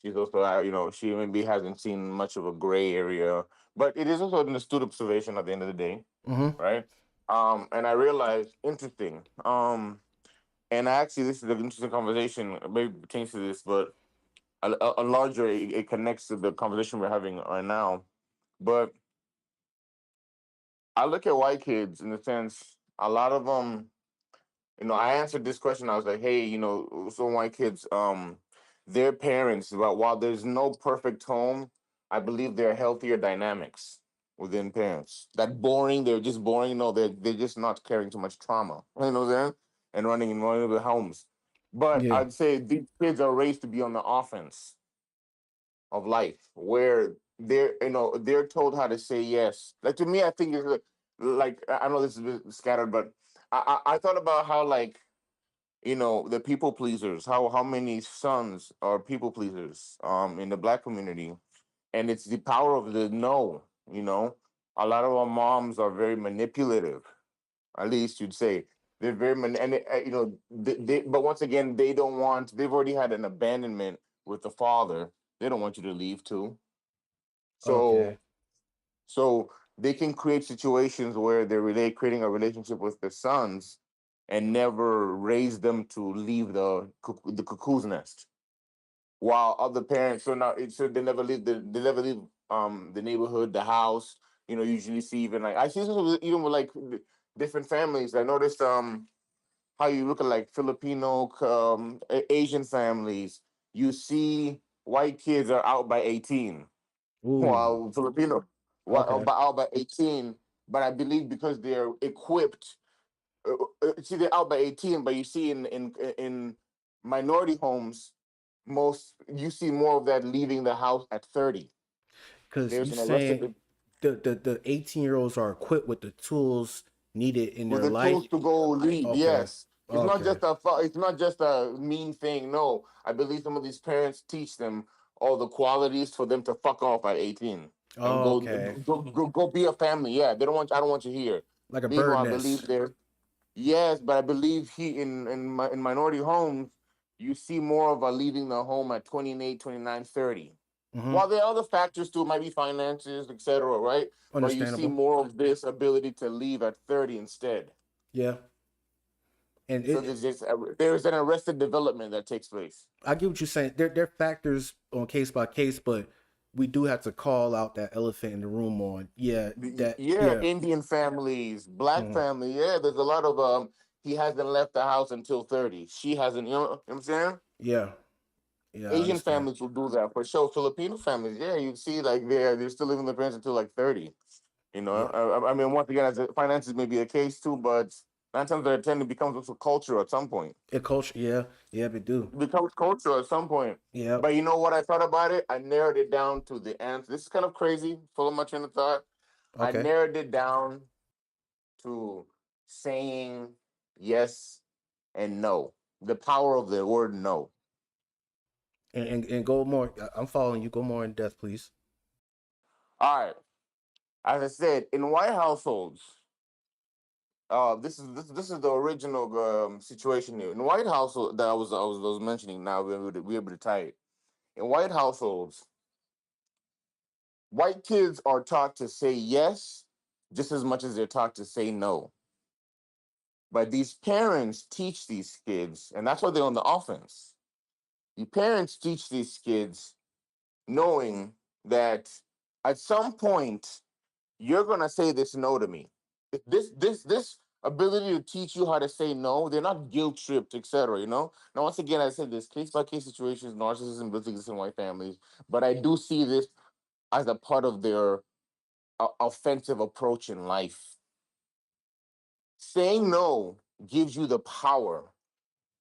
She's also, she maybe hasn't seen much of a gray area, but it is also an astute observation at the end of the day, Hmm. right? And I realized, interesting. And actually, this is an interesting conversation. Maybe it pertains to this, but a larger, it connects to the conversation we're having right now. But I look at white kids in the sense, a lot of them, I answered this question. I was like, hey, some white kids, their parents, while there's no perfect home, I believe there are healthier dynamics within parents. That boring, they're just boring. No, they're just not carrying too much trauma. You know what I'm saying? And running in one of the homes. But Yeah. I'd say these kids are raised to be on the offense of life, where they're told how to say yes. Like, to me, I think it's like, I know this is a bit scattered, but I thought about how, like, the people pleasers, how many sons are people pleasers in the black community, and it's the power of the no. A lot of our moms are very manipulative, at least you'd say. They're very and but once again, they've already had an abandonment with the father. They don't want you to leave too. Okay. So so they can create situations where they're really creating a relationship with the sons and never raise them to leave the cuckoo's nest. While other parents, so they never leave the neighborhood, the house. Usually see, even like I see this even with like different families. I noticed how you look at like Filipino, Asian families. You see white kids are out by 18, Ooh. while Filipino Okay. out by 18. But I believe because they're equipped, see, they're out by 18, but you see in minority homes, most you see more of that leaving the house at 30. Because There's you an arrested saying the 18-year-olds are equipped with the tools needed in with their the life. tools to go lead. Okay. Yes, Okay. it's not just a mean thing. No, I believe some of these parents teach them all the qualities for them to fuck off at 18 and Okay. go be a family. Yeah, they don't want. I don't want you here. Like a bird Meanwhile, I believe nest. there. Yes, but I believe in minority homes, you see more of a leaving the home at 28, 29, 30. Hmm. While there are other factors too, might be finances, etc., right? But you see Understandable. more of this ability to leave at 30 instead. Yeah. And So there's an arrested development that takes place. I get what you're saying. There are factors on case by case, but we do have to call out that elephant in the room on. Yeah. That. Yeah, Yeah. Indian families, black Mhm. family. Yeah, there's a lot of he hasn't left the house until 30. She hasn't, what I'm saying? Yeah. Yeah. I Asian understand. families will do that for sure. Filipino families, yeah, you see, like they're still living with their parents until like 30. Yeah. I mean, once again, as finances may be a case too, but 9 times out of 10, it becomes also culture at some point. A culture. Yeah. Yeah. We do. It becomes culture at some point. Yeah. But you know what I thought about it? I narrowed it down to the answer. This is kind of crazy, full of my train of thought. I Okay. narrowed it down to saying yes and no. The power of the word no. And go more. I'm following you. Go more in depth, please. All right. As I said, in white households, this is the original situation here. In white household that I was mentioning. Now we're able to tie it. In white households, white kids are taught to say yes just as much as they're taught to say no. But these parents teach these kids, and that's why they're on the offense. The parents teach these kids knowing that at some point you're gonna say this no to me. This ability to teach you how to say no, they're not guilt tripped, etc. Now, once again, I said this case by case situations, narcissism does exist in white families, but I do see this as a part of their offensive approach in life. Saying no gives you the power,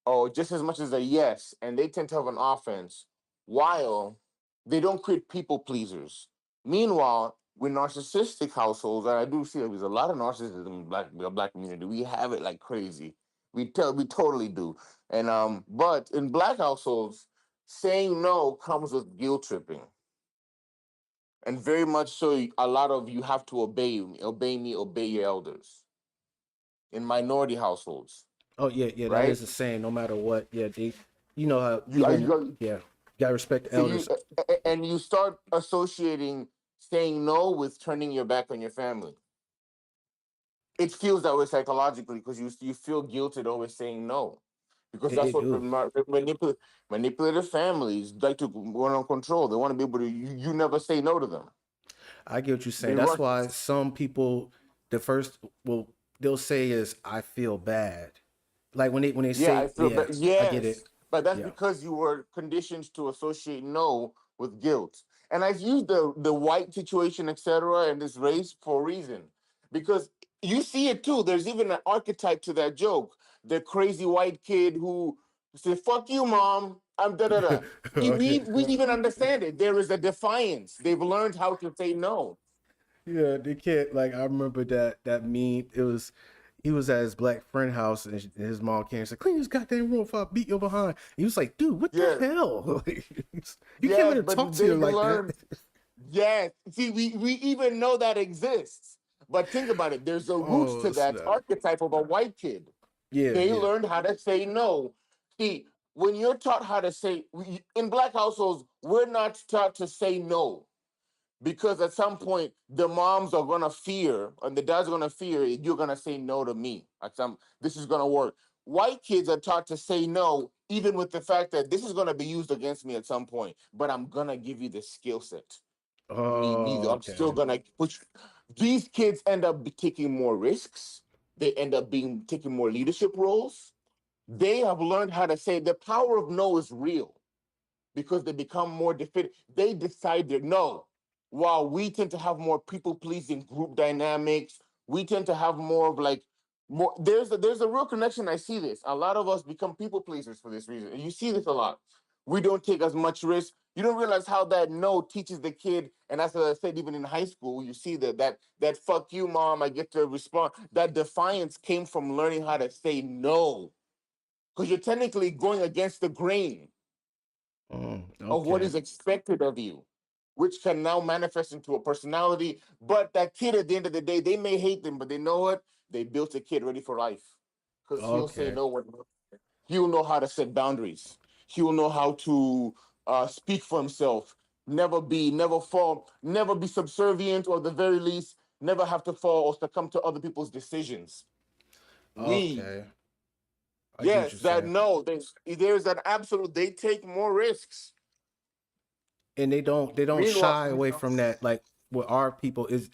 or just as much as a yes, and they tend to have an offense, while they don't create people pleasers. Meanwhile, with narcissistic households, and I do see there's a lot of narcissism in the black community. We have it like crazy. We totally do. And but in black households, saying no comes with guilt tripping. And very much so, a lot of you have to obey me, obey your elders in minority households. Oh yeah, yeah, that right? is the same. No matter what, yeah, you know how You even got, yeah, you gotta respect the so you elders. and you start associating saying no with turning your back on your family. It feels that way psychologically because you feel guilty always saying no, because They that's what do. manipulative families like to want to control. They want to be able to you never say no to them. I get what you're saying. They That's run. why some people, the first, well, they'll say is, "I feel bad." Like when they Yeah, I say, feel "Yeah, bad. I get Yes, it." but that's Yeah. because you were conditioned to associate no with guilt. And I've used the white situation, etc., and this race for a reason, because you see it too. There's even an archetype to that joke: the crazy white kid who said "fuck you, mom." I'm da da da. Okay. We even understand it. There is a defiance. They've learned how to say no. Yeah, they can't. Like I remember that meme. It was he was at his black friend house and his mom came and said, "Clean this goddamn room before I beat your behind." He was like, "Dude, what the Yes, hell? You can't let yes, her talk but to you they've like that." learned. Yes. See, we even know that exists. But think about it. There's a roots Oh to that snap! archetype of a white kid. Yeah, They yeah. learned how to say no. See, when you're taught how to say, in black households, we're not taught to say no, because at some point the moms are gonna fear and the dads are gonna fear you're gonna say no to me. At some, this is gonna work. White kids are taught to say no, even with the fact that this is gonna be used against me at some point, but I'm gonna give you the skill set. Oh, I'm still okay. gonna push. These kids end up taking more risks. They end up being taking more leadership roles. They have learned how to say the power of no is real because they become more definitive. They decide their no. While we tend to have more people pleasing group dynamics, we tend to have more of like more. There's a real connection. I see this. A lot of us become people pleasers for this reason. And you see this a lot. We don't take as much risk. You don't realize how that no teaches the kid, and that's what I said. Even in high school, you see that fuck you, mom. I get to respond. That defiance came from learning how to say no, because you're technically going against the grain of what Okay. is expected of you, which can now manifest into a personality. But that kid, at the end of the day, they may hate them, but they know what? They built a kid ready for life, because he'll say Okay. no when he'll know how to set boundaries. He'll know how to speak for himself. Never fall, never be subservient, or at the very least, never have to fall or succumb to other people's decisions. We, Okay. I get what yes, you're that saying. no, there's an absolute. They take more risks. And they don't Meanwhile, shy away from that. Like what our people is.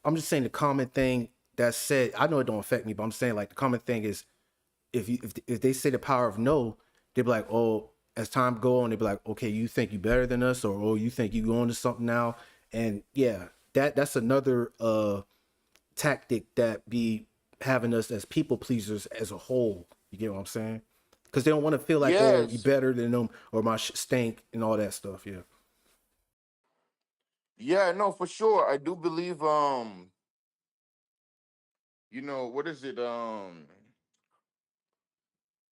I'm just saying the common thing that's said. I know it don't affect me, but I'm saying like the common thing is if they say the power of no, they be like, oh, as time go on, they be like, okay, you think you better than us, or oh, you think you on to something now, and yeah, that's another tactic that be having us as people pleasers as a whole. You get what I'm saying? Because they don't want to feel like, oh, you yes, better than them or my stink and all that stuff. Yeah. yeah, no, for sure. I do believe what is it?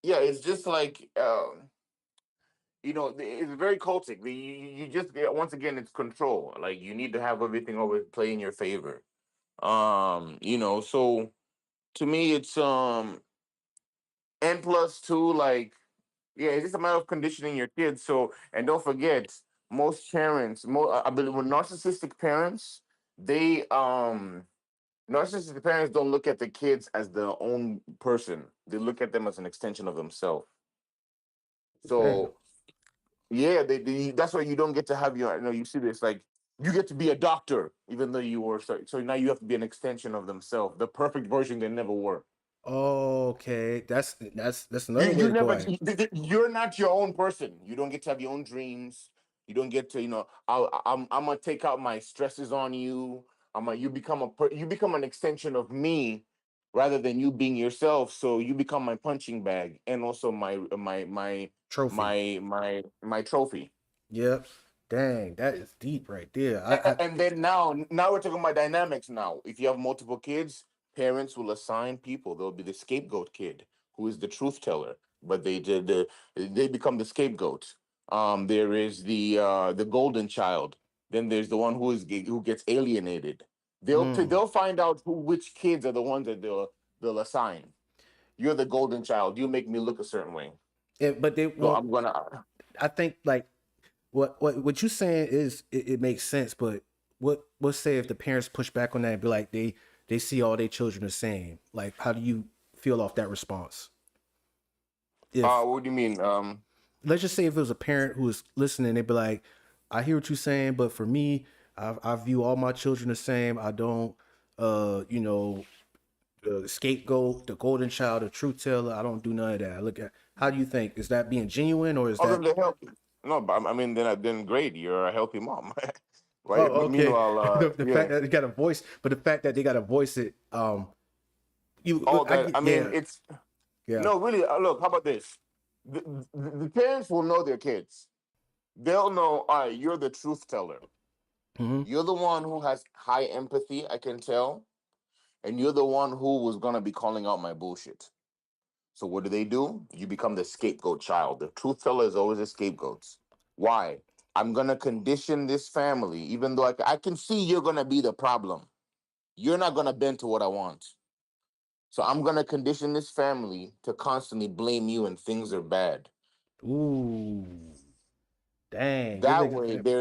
Yeah, it's just like it's very cultic. You just get, once again, it's control. Like you need to have everything always play in your favor. So to me it's n plus two, like, yeah, it's just a matter of conditioning your kids. So, and don't forget, most parents, I believe, with narcissistic parents, they narcissistic parents don't look at the kids as their own person. They look at them as an extension of themselves. Damn. So yeah, that's why you don't get to have you see this, like, you get to be a doctor even though you were, so now you have to be an extension of themselves, the perfect version they never were. Okay, that's You another way you to go never at it. you're not your own person. You don't get to have your own dreams. You don't get to, I'm gonna take out my stresses on you. You become an extension of me rather than you being yourself. So you become my punching bag and also Trophy. my trophy. Yep. Dang, that is deep right there. I And then now we're talking about dynamics. Now if you have multiple kids, parents will assign people. There'll be the scapegoat kid who is the truth teller, but they become the scapegoat. There is the golden child. Then there's the one who gets alienated. mm, They'll find out which kids are the ones that they'll assign. you're the golden child. You make me look a certain way. But they So well, I'm gonna. I think like what you saying is it makes sense, but what say if the parents push back on that and be like they see all their children the same? Like, how do you feel off that response? If What do you mean? let's just say if it was a parent who was listening, they'd be like, I hear what you're saying, but for me, I view all my children the same. I don't, you know, the scapegoat, the golden child, the truth teller. I don't do none of that. I look at how do you think? Is that being genuine or is Other that? than help. No, but I mean, then great. You're a healthy mom, Oh, right? But okay. meanwhile, The yeah. fact that they got a voice, but the fact that they got to voice it, All I that. get, I mean, yeah, it's yeah. no really. Look, how about this? The parents will know their kids. They'll know. All right, you're the truth teller. Hmm. You're the one who has high empathy. I can tell, and you're the one who was gonna be calling out my bullshit. So what do? You become the scapegoat child. The truth teller is always a scapegoat. Why? I'm gonna condition this family, even though I can see you're gonna be the problem. You're not gonna bend to what I want. So I'm gonna condition this family to constantly blame you when things are bad. Ooh, dang. Give That an way, example.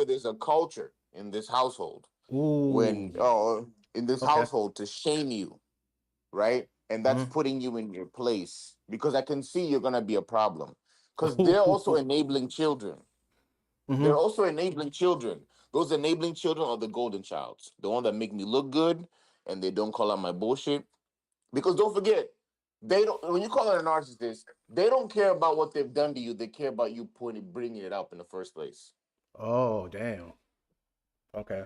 there's a culture in this household when Ooh, in this okay. household to shame you, right? And that's Hmm. putting you in your place because I can see you're gonna be a problem. Because they're also enabling children. They're Hmm. also enabling children. Those enabling children are the golden childs, the one that make me look good, and they don't call out my bullshit. Because don't forget, they don't. When you call it a narcissist, they don't care about what they've done to you. They care about you bringing it up in the first place. Oh, damn. Okay.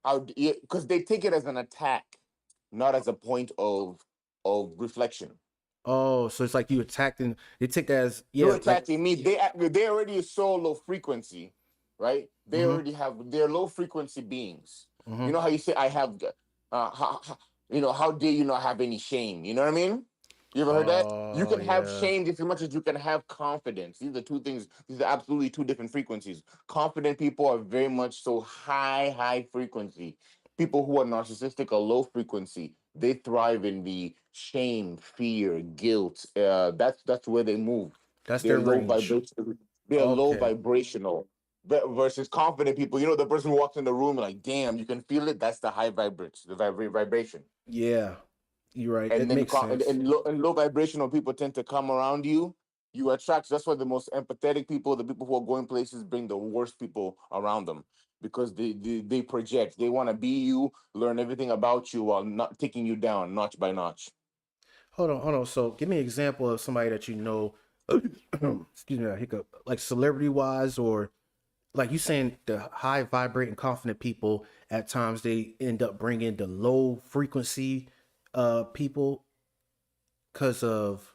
How? Because they take it as an attack, not as a point of reflection. Oh, so it's like you attacked and they take that as You're yeah, like attacking me. They already so low frequency, right? They mm-hmm, already have they're low frequency beings. mm-hmm. You know how you say I have, how dare you not have any shame? You know what I mean? You ever heard that? You Oh can have yeah. shame just as much as you can have confidence. These are two things. These are absolutely two different frequencies. Confident people are very much so high frequency. People who are narcissistic are low frequency. They thrive in the shame, fear, guilt. That's where they move. That's They're their low range. vibration. They're low Okay. vibrational. Versus confident people, the person who walks in the room like, damn, you can feel it. That's the high vibrates, the vibration. Yeah. You're right. It And then makes sense. and low vibrational people tend to come around you. You attract. That's why the most empathetic people, the people who are going places, bring the worst people around them because they project. They want to be you, learn everything about you while not taking you down notch by notch. Hold on. So give me an example of somebody that you know, excuse me, a hiccup, like celebrity wise, or like you saying the high vibrating confident people at times they end up bringing the low frequency people because of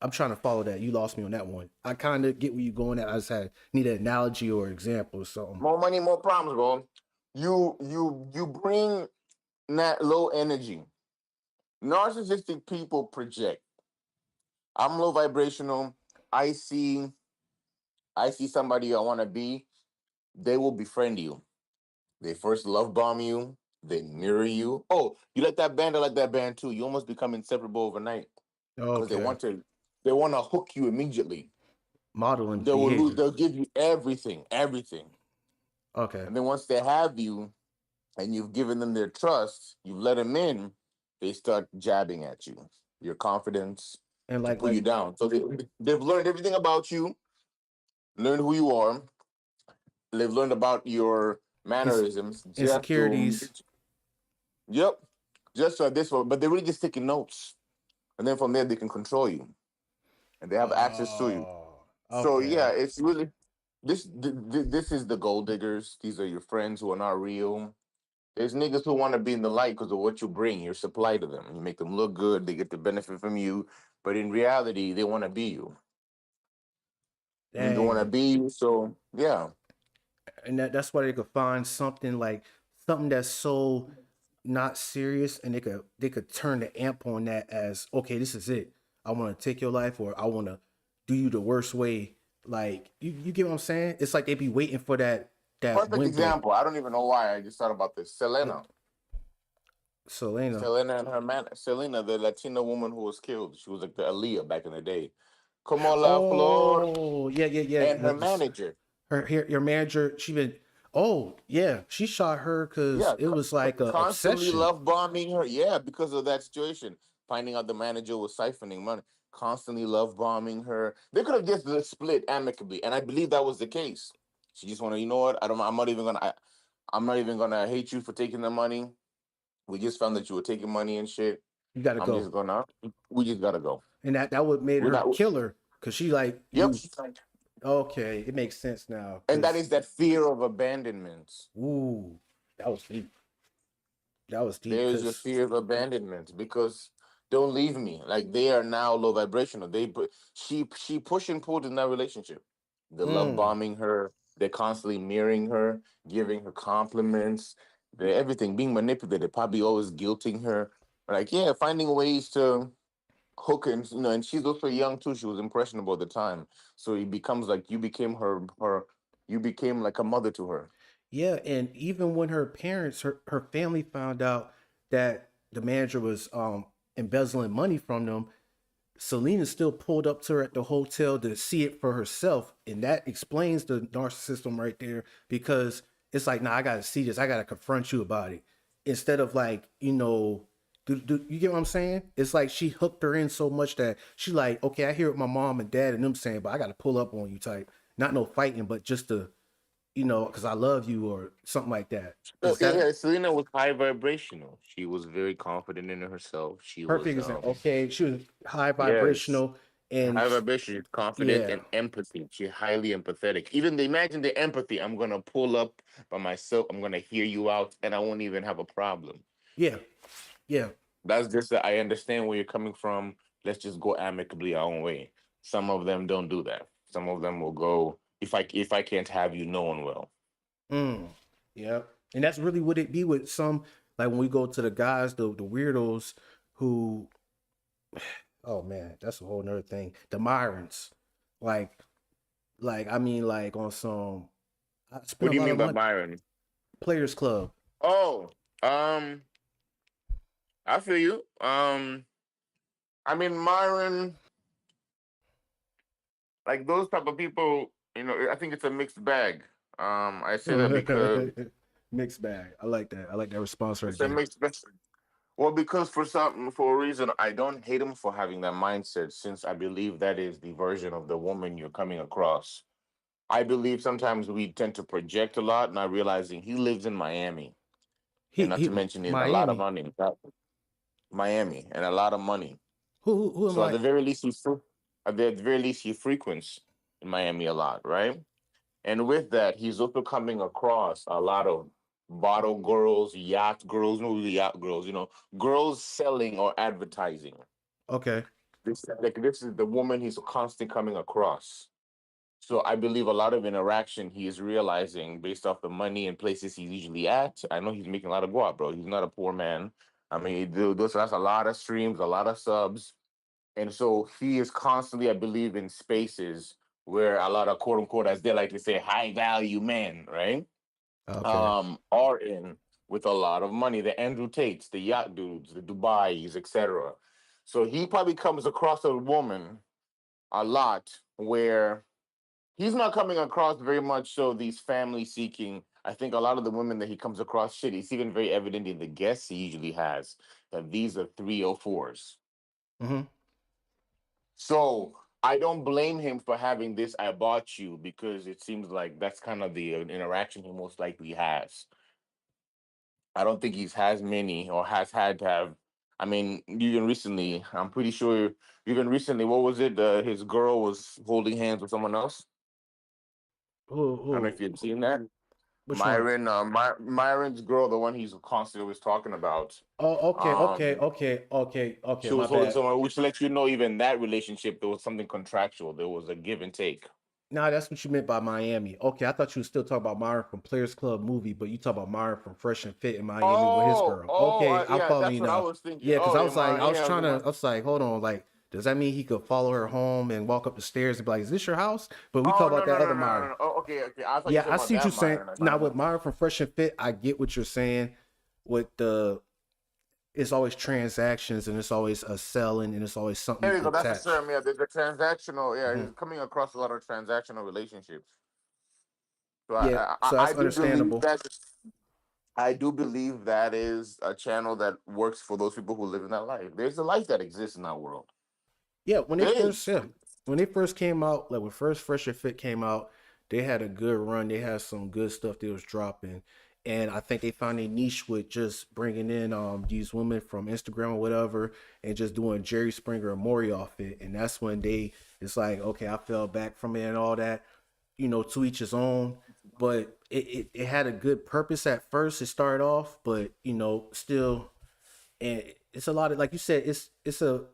I'm trying to follow that. You lost me on that one. I kind of get where you're going at. I just need an analogy or example or something. More money, more problems, bro. You bring that low energy. Narcissistic people project. I'm low vibrational. I see I see somebody I want to be. They will befriend you. They first love bomb you. They mirror you. Oh, you like that band? I like that band too. You almost become inseparable overnight because Okay. they want to hook you immediately. Modeling They will lose. behavior. They'll give you everything, Okay. and then once they have you and you've given them their trust, you've let them in. They start jabbing at you, your confidence And to pull you like down. So they've learned everything about you, learned who you are. They've learned about your ins- mannerisms just to, insecurities. yep, just so this one. But they're really just taking notes, and then from there they can control you, and they have access to you. Oh, So yeah, okay. it's really this is the gold diggers. These are your friends who are not real. There's niggas who want to be in the light because of what you bring. You're supply to them. You make them look good. They get the benefit from you, but in reality, they want to be you. They want to Dang. be you. So yeah. And that's why they could find something like something that's so not serious and they could turn the amp on that as okay, this is it. I want to take your life or I want to do you the worst way. Like you get what I'm saying? It's like they be waiting for that Perfect window. example. I don't even know why. I just thought about this. Uh, Selena. Selena. Selena and her man, Selena, the Latina woman who was killed. She was like the Aaliyah back in the day. Como la flor, Oh, yeah, yeah, yeah. and her manager. Your manager, she been. Oh, yeah, she shot her because Yeah, it was like a constantly obsession. love bombing her. Yeah, because of that situation. Finding out the manager was siphoning money, constantly love bombing her. They could have just split amicably, and I believe that was the case. She just wanted, you know what? I don't. I'm not even gonna. I'm not even gonna hate you for taking the money. We just found that you were taking money and shit. You got to I'm just go, gonna. We just gotta go. and that would made We're her not. kill her because she like Yep. you. Okay, it makes sense now. And that Because is that fear of abandonment. ooh, that was deep. That was deep. There is a Because fear of abandonment because don't leave me. Like they are now low vibrational. She push and pulled in that relationship. The love mm, bombing her. They're constantly mirroring her, giving her compliments. They're everything being manipulated. Probably always guilting her. Like yeah, finding ways to hook and and she's also young too. She was impressionable at the time. So it becomes like you became you became like a mother to her. yeah, and even when her parents, her family found out that the manager was embezzling money from them, Selena still pulled up to her at the hotel to see it for herself, and that explains the narcissism right there. Because it's like, nah, I gotta see this. I gotta confront you about it, instead of like, do you get what I'm saying? It's like she hooked her in so much that she like, okay, I hear what my mom and dad and them saying, but I gotta pull up on you type. Not no fighting, but just to, because I love you or something like that. So Is yeah, that yeah, Selena was high vibrational. She was very confident in herself. She was perfect example? Okay, she was high yes, vibrational and high vibration, she's confident yeah, and empathy. She's highly empathetic. Even imagine the empathy. I'm gonna pull up by myself. I'm gonna hear you out, and I won't even have a problem. yeah, yeah. That's just that I understand where you're coming from. Let's just go amicably our own way. Some of them don't do that. Some of them will go if I can't have you, no one will. Mm, yeah. And that's really what it be with some, like when we go to the guys, the weirdos who, oh man, that's a whole nother thing. The Myrons. Like, I mean, like on some, I What spent a do you lot mean of by money. Byron? Players Club. Oh, I feel you. I mean, Myron, like those type of people, I think it's a mixed bag. I say that because Mixed bag. I like that. I like that response right it's a there. mixed bag. Well, because for a reason, I don't hate him for having that mindset, since I believe that is the version of the woman you're coming across. I believe sometimes we tend to project a lot, not realizing he lives in Miami, and not to He mention in a lot of Miami. money. Miami and a lot of money. Who am So at I? the very least, he frequents in Miami a lot, right? And with that, he's also coming across a lot of bottle girls, yacht girls, no yacht girls, girls selling or advertising. Okay. This is the woman he's constantly coming across. So I believe a lot of interaction he is realizing based off the money and places he's usually at. I know he's making a lot of guap, bro. He's not a poor man. I mean, that's a lot of streams, a lot of subs. And so he is constantly, I believe, in spaces where a lot of quote unquote, as they like to say, high value men, right? Okay. Are in with a lot of money. The Andrew Tates, the yacht dudes, the Dubai's, etc. So he probably comes across a woman a lot where he's not coming across very much so these family seeking. I think a lot of the women that he comes across, shit, it's even very evident in the guests he usually has that these are 304s. Mm-hmm. So I don't blame him for having this "I bought you" because it seems like that's kind of the interaction he most likely has. I don't think he's has many or has had to have. I mean, even recently, I'm pretty sure. Even recently, what was it? His girl was holding hands with someone else. I don't know if Who? you'd seen that. Which one? Myron's girl, the one he's constantly always talking about. Oh, okay, okay, Um, okay, okay, okay. she My was holding bad. someone, which lets you know even that relationship there was something contractual. There was a give and take. Nah, that's what you meant by Miami. Okay, I thought you were still talking about Myron from Players Club movie, but you talk about Myron from Fresh and Fit in Miami with his girl. Okay, I'm Yeah, following that's you what I now. was thinking. Yeah, because Oh, I yeah, was like, I was yeah, trying to, I was like, hold on, like, does that mean he could follow her home and walk up the stairs and be like, is this your house? But we talk oh, about no, that no, other no, no, no, Myron. no. Oh, okay, okay. I thought you were Yeah, talking I about see what you're that saying. Myron. Like, Now no, with no. Myron from Fresh and Fit, I get what you're saying with the it's always transactions and it's always a selling and it's always something There you go. That's the attached. term. Yeah, the transactional. Yeah, Hmm. he's coming across a lot of transactional relationships. So Yeah, so I that's do believe understandable. that. I do believe that is a channel that works for those people who live in that life. There's a life that exists in that world. Yeah, There is. when they first came out, like when first Fresh and Fit came out, they had a good run. They had some good stuff they was dropping, and I think they found a niche with just bringing in these women from Instagram or whatever, and just doing Jerry Springer and Maury off it. And that's when they it's like, okay, I fell back from it and all that, to each his own. But it had a good purpose at first. It started off, but still, and it's a lot of, like you said, it's a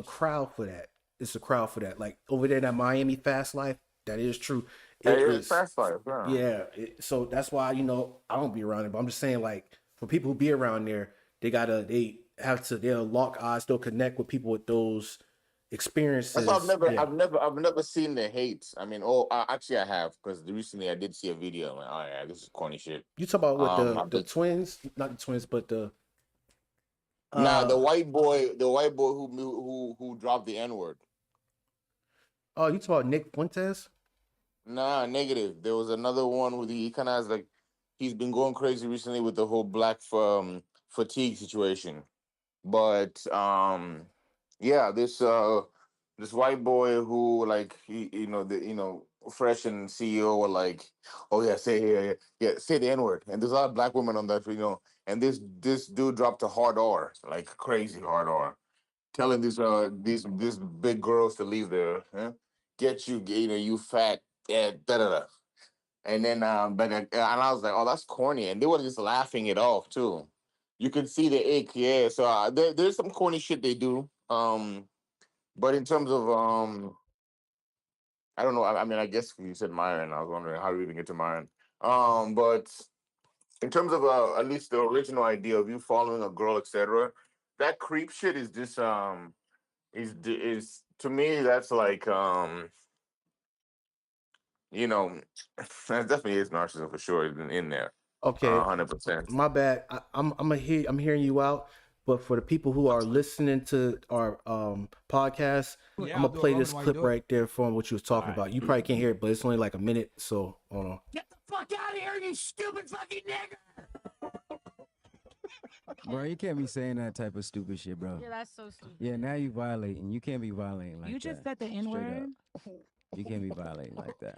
crowd for that. It's a crowd for that. Like over there, that Miami Fast Life, that is true. Yeah, It it's is, fast life. Yeah. yeah. So that's why I don't be around it, but I'm just saying, like, for people who be around there, they'll lock eyes, they'll connect with people with those That's why experiences. Yeah, I've never seen the hate. I mean, actually, I have because recently I did see a video. I'm like, oh yeah, this is corny shit. you talk about what I the did- twins, not the twins, but the Nah, uh the white boy who dropped the N word. oh, you talk about Nick Fuentes. Nah, negative. There was another one with he kind of has like he's been going crazy recently with the whole black fatigue situation. But yeah, this white boy who like the Fresh and CEO were like, oh yeah, say the N word, and there's a lot of black women on that. And this dude dropped a hard R, like crazy hard R, telling these big girls to leave there, huh? Get you fat, yeah, da da da. And then and I was like, oh, that's corny, and they were just laughing it off too. You can see the ick, yeah. So there's some corny shit they do. But in terms of I don't know. I mean, I guess you said Myron. I was wondering how do we even get to Myron. But in terms of at least the original idea of you following a girl, etc., that creep shit is just is to me that's like you know that definitely is narcissism for sure in there, Okay, 100%. my bad. I'm hearing you out, but for the people who are listening to our podcast, Yeah, I'm I'll gonna do it, play Roman, this while you clip do it. right there from what you was talking Alright. about. You probably can't hear it, but it's only like a minute, so hold on. Get the fuck out of here, you stupid fucking nigger! Bro, you can't be saying that type of stupid shit, bro. Yeah, that's so stupid. Yeah, now you violating. You can't be violating like You just that. said the N Straight word. up. You can't be violating like that.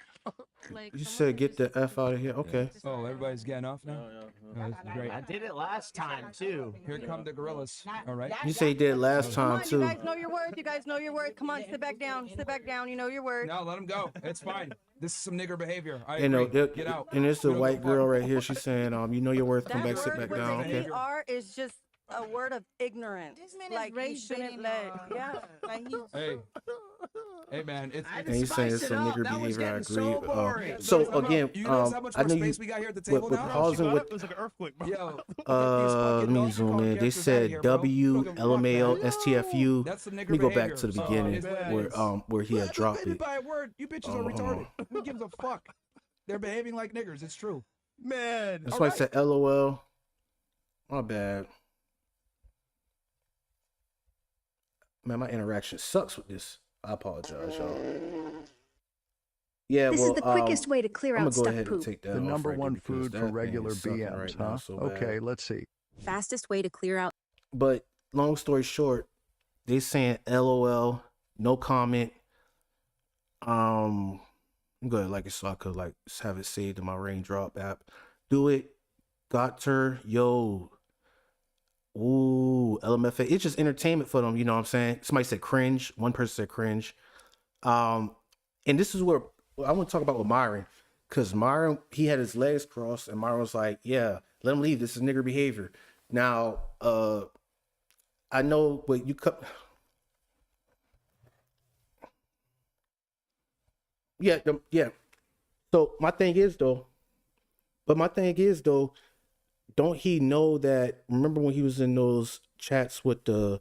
Like You someone said could get just- the F out of here. Okay. just- Oh, everybody's getting off now? Oh, this is great. I did it last time too. Here come the gorillas. All right. You say you did it last Come time on, you too. guys know your worth. You guys know your worth. Come on, sit back down. Sit back down. You know your worth. No, let him go. It's fine. This is some nigger behavior. I You know, agree. Get out. and it's a We don't white give a girl fuck. right here. She's saying, you know your worth. Come That back, sit word back down. with Okay. the ER is just a word of ignorance. This man Like is you raised shouldn't let. Yeah. Like he's Hey. Hey, man. It's And he's saying it's some nigger behavior. I agree. so boring. So Notice how much- again, you notice how much I more know you space we got here at the table with now? pausing with It was like an earthquake, bro. Yo, let me zoom in. They said W LMAO STFU. That's the nigger Let me go back behavior. to the So, beginning it's what it where is. where he had dropped Offended it. by a word. You bitches are retarded. Who gives a fuck? They're behaving like niggers. It's true. Man. That's why I said LOL. My bad. Man, my interaction sucks with this. I apologize, y'all. Yeah, This well, is the quickest way to clear I'm out gonna go stuck ahead and poop. take that The off number right there one because food that for thing regular is sucking BMs, right now huh? so Okay, bad. let's see. Fastest way to clear out. But long story short, they saying LOL, no comment. I'm good, like it, so I could like have it saved in my Raindrop app. Do it, got her, yo. Ooh, LMFA. It's just entertainment for them, you know what I'm saying? Somebody said cringe. One person said cringe. And this is where I want to talk about with Myron. Because Myron, he had his legs crossed, and Myron was like, yeah, let him leave. This is nigger behavior. Now, I know, but you cut. Yeah, yeah. So my thing is though, don't he know that? Remember when he was in those chats with those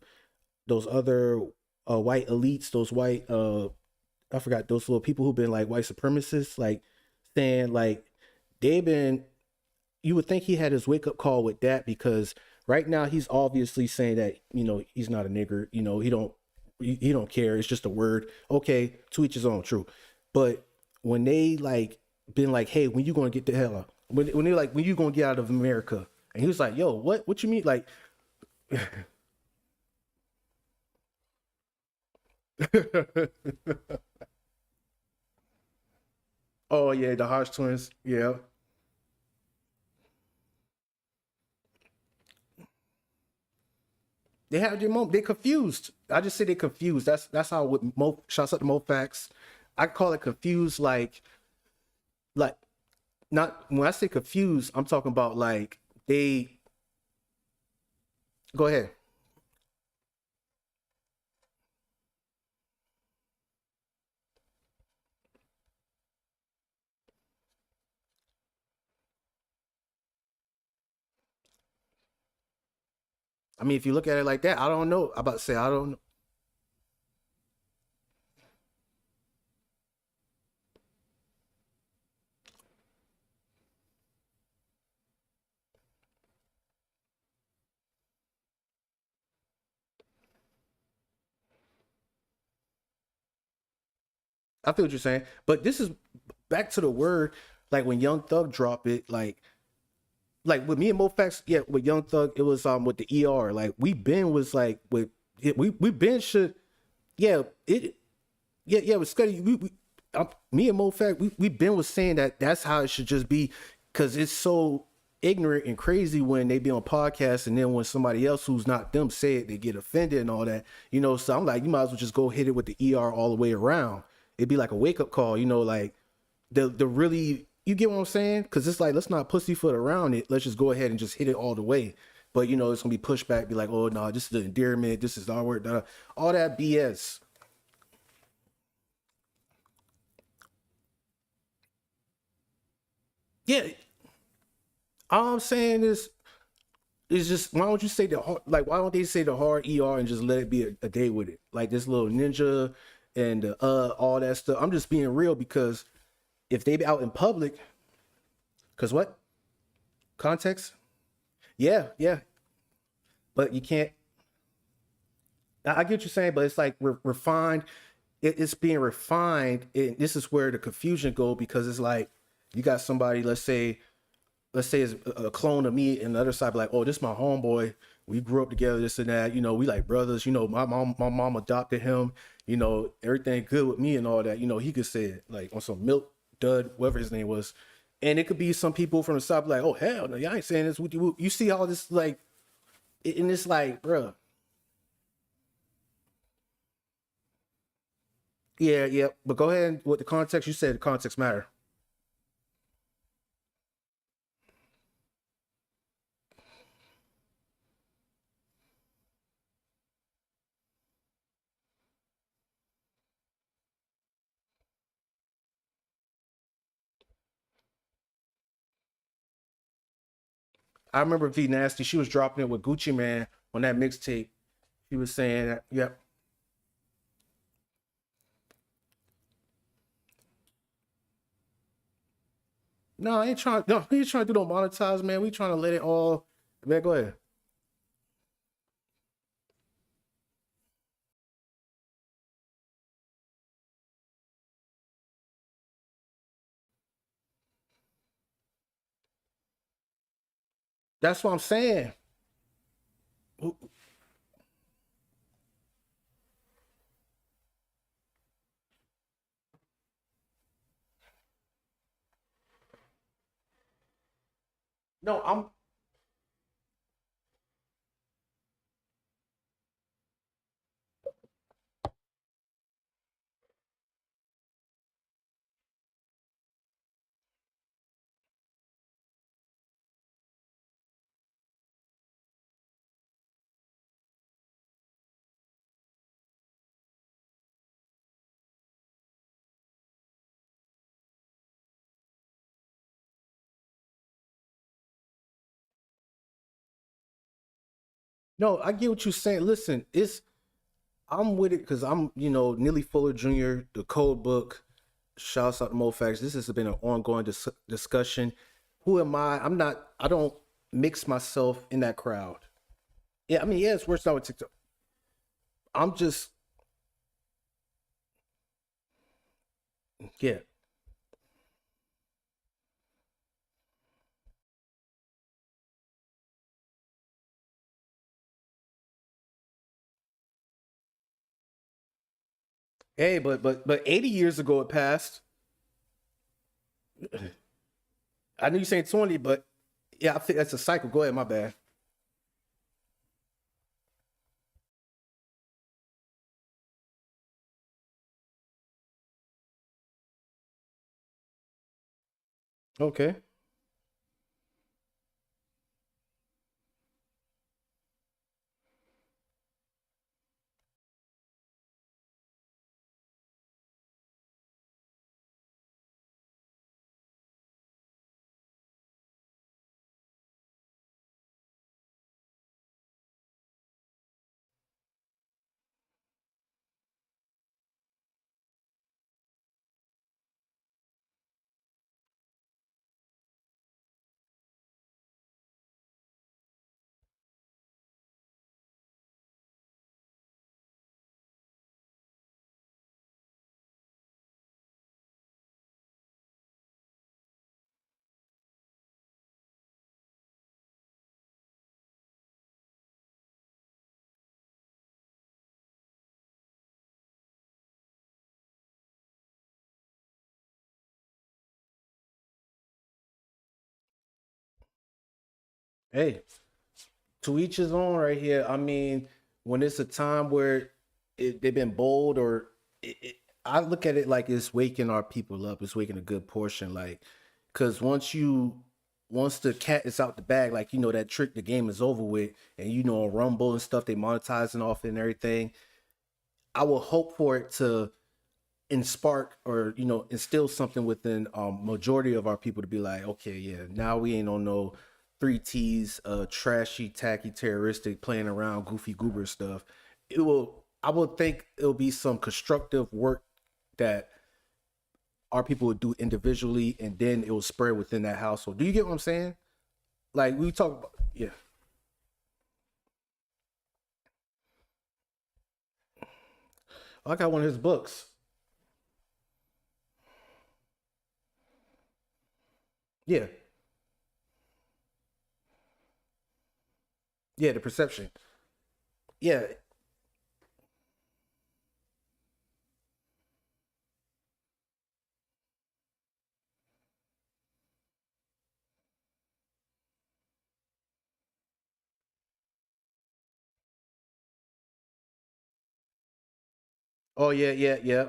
other white elites, those white I forgot, those little people who've been like white supremacists, like saying like they've been. You would think he had his wake up call with that because right now he's obviously saying that, you know, he's not a nigger, you know, he don't care, it's just a word. Okay, to each his own, true. But when they like been like, hey, when you gonna get the hell out? When they're like, when you gonna get out of America? And he was like, yo, what you mean? Like oh yeah, the Hodge twins. Yeah. They have their moment. They confused. I just say they confused. That's how with Mo, shouts out to Mofax. I call it confused, like not when I say confused, I'm talking about like they go ahead. I mean, if you look at it like that, I don't know. I'm about to say I don't know. I feel what you're saying, but this is back to the word. Like when Young Thug dropped it, like with me and Mofax, yeah, with Young Thug, it was with the ER. Like we been was like with it, we been should, yeah, it, yeah, with Scuddy, me and Mofax, we been was saying that that's how it should just be, because it's so ignorant and crazy when they be on podcasts, and then when somebody else who's not them say it, they get offended and all that, you know. So I'm like, you might as well just go hit it with the ER all the way around. It'd be like a wake up call, you know, like the really, you get what I'm saying? Because it's like, let's not pussyfoot around it. Let's just go ahead and just hit it all the way. But you know, it's gonna be pushback, be like, oh no, this is the endearment, this is our word, all that BS. Yeah, all I'm saying is just, why don't you say the hard, like why don't they say the hard ER and just let it be a day with it? Like this little ninja and all that stuff. I'm just being real, because if they be out in public, because what? Context? Yeah, yeah. But you can't, I get what you're saying, but it's like we're refined. It's being refined. And this is where the confusion go, because it's like you got somebody, let's say it's a clone of me, and the other side be like, oh, this is my homeboy. We grew up together, this and that. You know, we like brothers. You know, my mom adopted him. You know, everything good with me and all that. You know, he could say it like on some milk dud, whatever his name was. And it could be some people from the South like, oh, hell no, y'all ain't saying this. You see all this, like, and it's like, bruh. Yeah, yeah. But go ahead with the context. You said the context matter. I remember V Nasty, she was dropping it with Gucci Man on that mixtape. She was saying, that, yep. No, I ain't trying. No, we ain't trying to do no monetize, man. We trying to let it all. Man, go ahead. That's what I'm saying. No, I'm. No, I get what you're saying. Listen, I'm with it because I'm, you know, Neely Fuller Jr., the Code Book. Shouts out to Mofax. This has been an ongoing discussion. Who am I? I'm not. I don't mix myself in that crowd. Yeah, I mean, yeah, it's worse now with TikTok. I'm just, yeah. Hey, but 80 years ago it passed. I knew you saying 20, but yeah, I think that's a cycle. Go ahead, my bad. Okay. Hey, to each his own right here. I mean, when it's a time where they've been bold or I look at it like it's waking our people up. It's waking a good portion. Like, cause once the cat is out the bag, like, that trick, the game is over with. And on Rumble and stuff, they monetizing off it and everything. I will hope for it to spark or instill something within majority of our people to be like, okay, yeah, now we ain't on no 3Ts trashy, tacky, terroristic, playing around, goofy goober stuff. I would think it'll be some constructive work that our people would do individually, and then it will spread within that household. Do you get what I'm saying? Like we talk about, yeah. I got one of his books. Yeah. Yeah, the perception. Yeah. Oh yeah, yeah, yeah.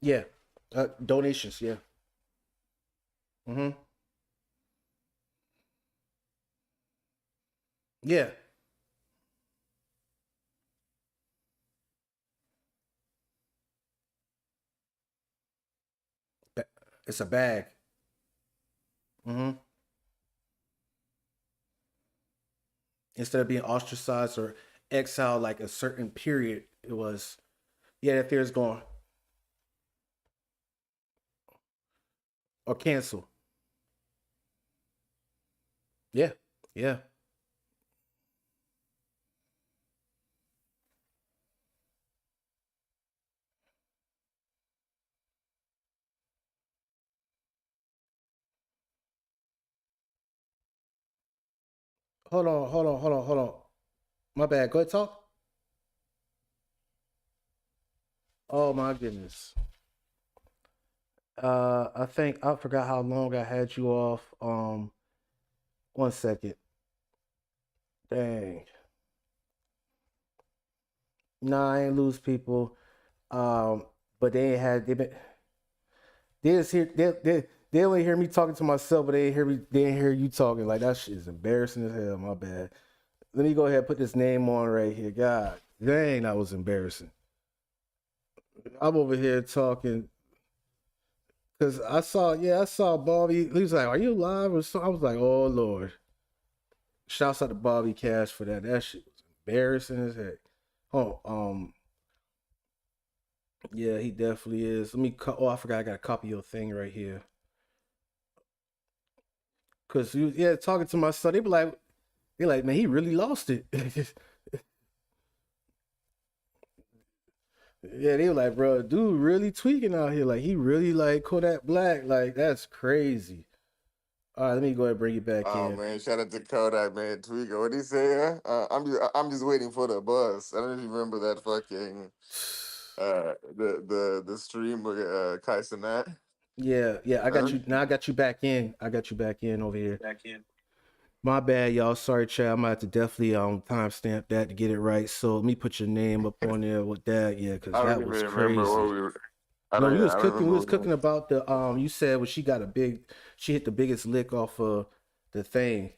Yeah. Donations, yeah. Mm-hmm. Yeah. It's a bag. Mm-hmm. Instead of being ostracized or exiled like a certain period, it was, yeah, that fear is gone. Or cancel. Yeah. Yeah. Hold on. My bad. Go ahead, talk. Oh my goodness. I think I forgot how long I had you off. 1 second. Dang. Nah, I ain't lose people. But they ain't had they just hear they only hear me talking to myself, but they ain't hear you talking. Like that shit is embarrassing as hell. My bad. Let me go ahead and put this name on right here. God dang, that was embarrassing. I'm over here talking because I saw Bobby. He was like, "Are you live?" Or so I was like, "Oh Lord!" Shouts out to Bobby Cash for that. That shit was embarrassing as heck. Oh, yeah, he definitely is. Let me. Oh, I forgot. I got a copy of your thing right here. because yeah, talking to my son, they like, man, he really lost it. Yeah, they were like, bro, dude, really tweaking out here. Like, he really like Kodak Black. Like, that's crazy. All right, let me go ahead and bring you back Oh in. man, shout out to Kodak, man. Tweaker, what he say? I'm just waiting for the bus. I don't know if you remember that fucking the stream with Kai Cenat. Yeah, yeah, I got Huh? you. Now I got you back in. I got you back in over here. Back in. My bad, y'all. Sorry, Chad. I'm gonna have to definitely timestamp that to get it right. So let me put your name up on there with that. Yeah, because I that don't was even crazy. remember what we were. No, we was I don't cooking. We was remember. cooking about the You said when she got she hit the biggest lick off of the thing.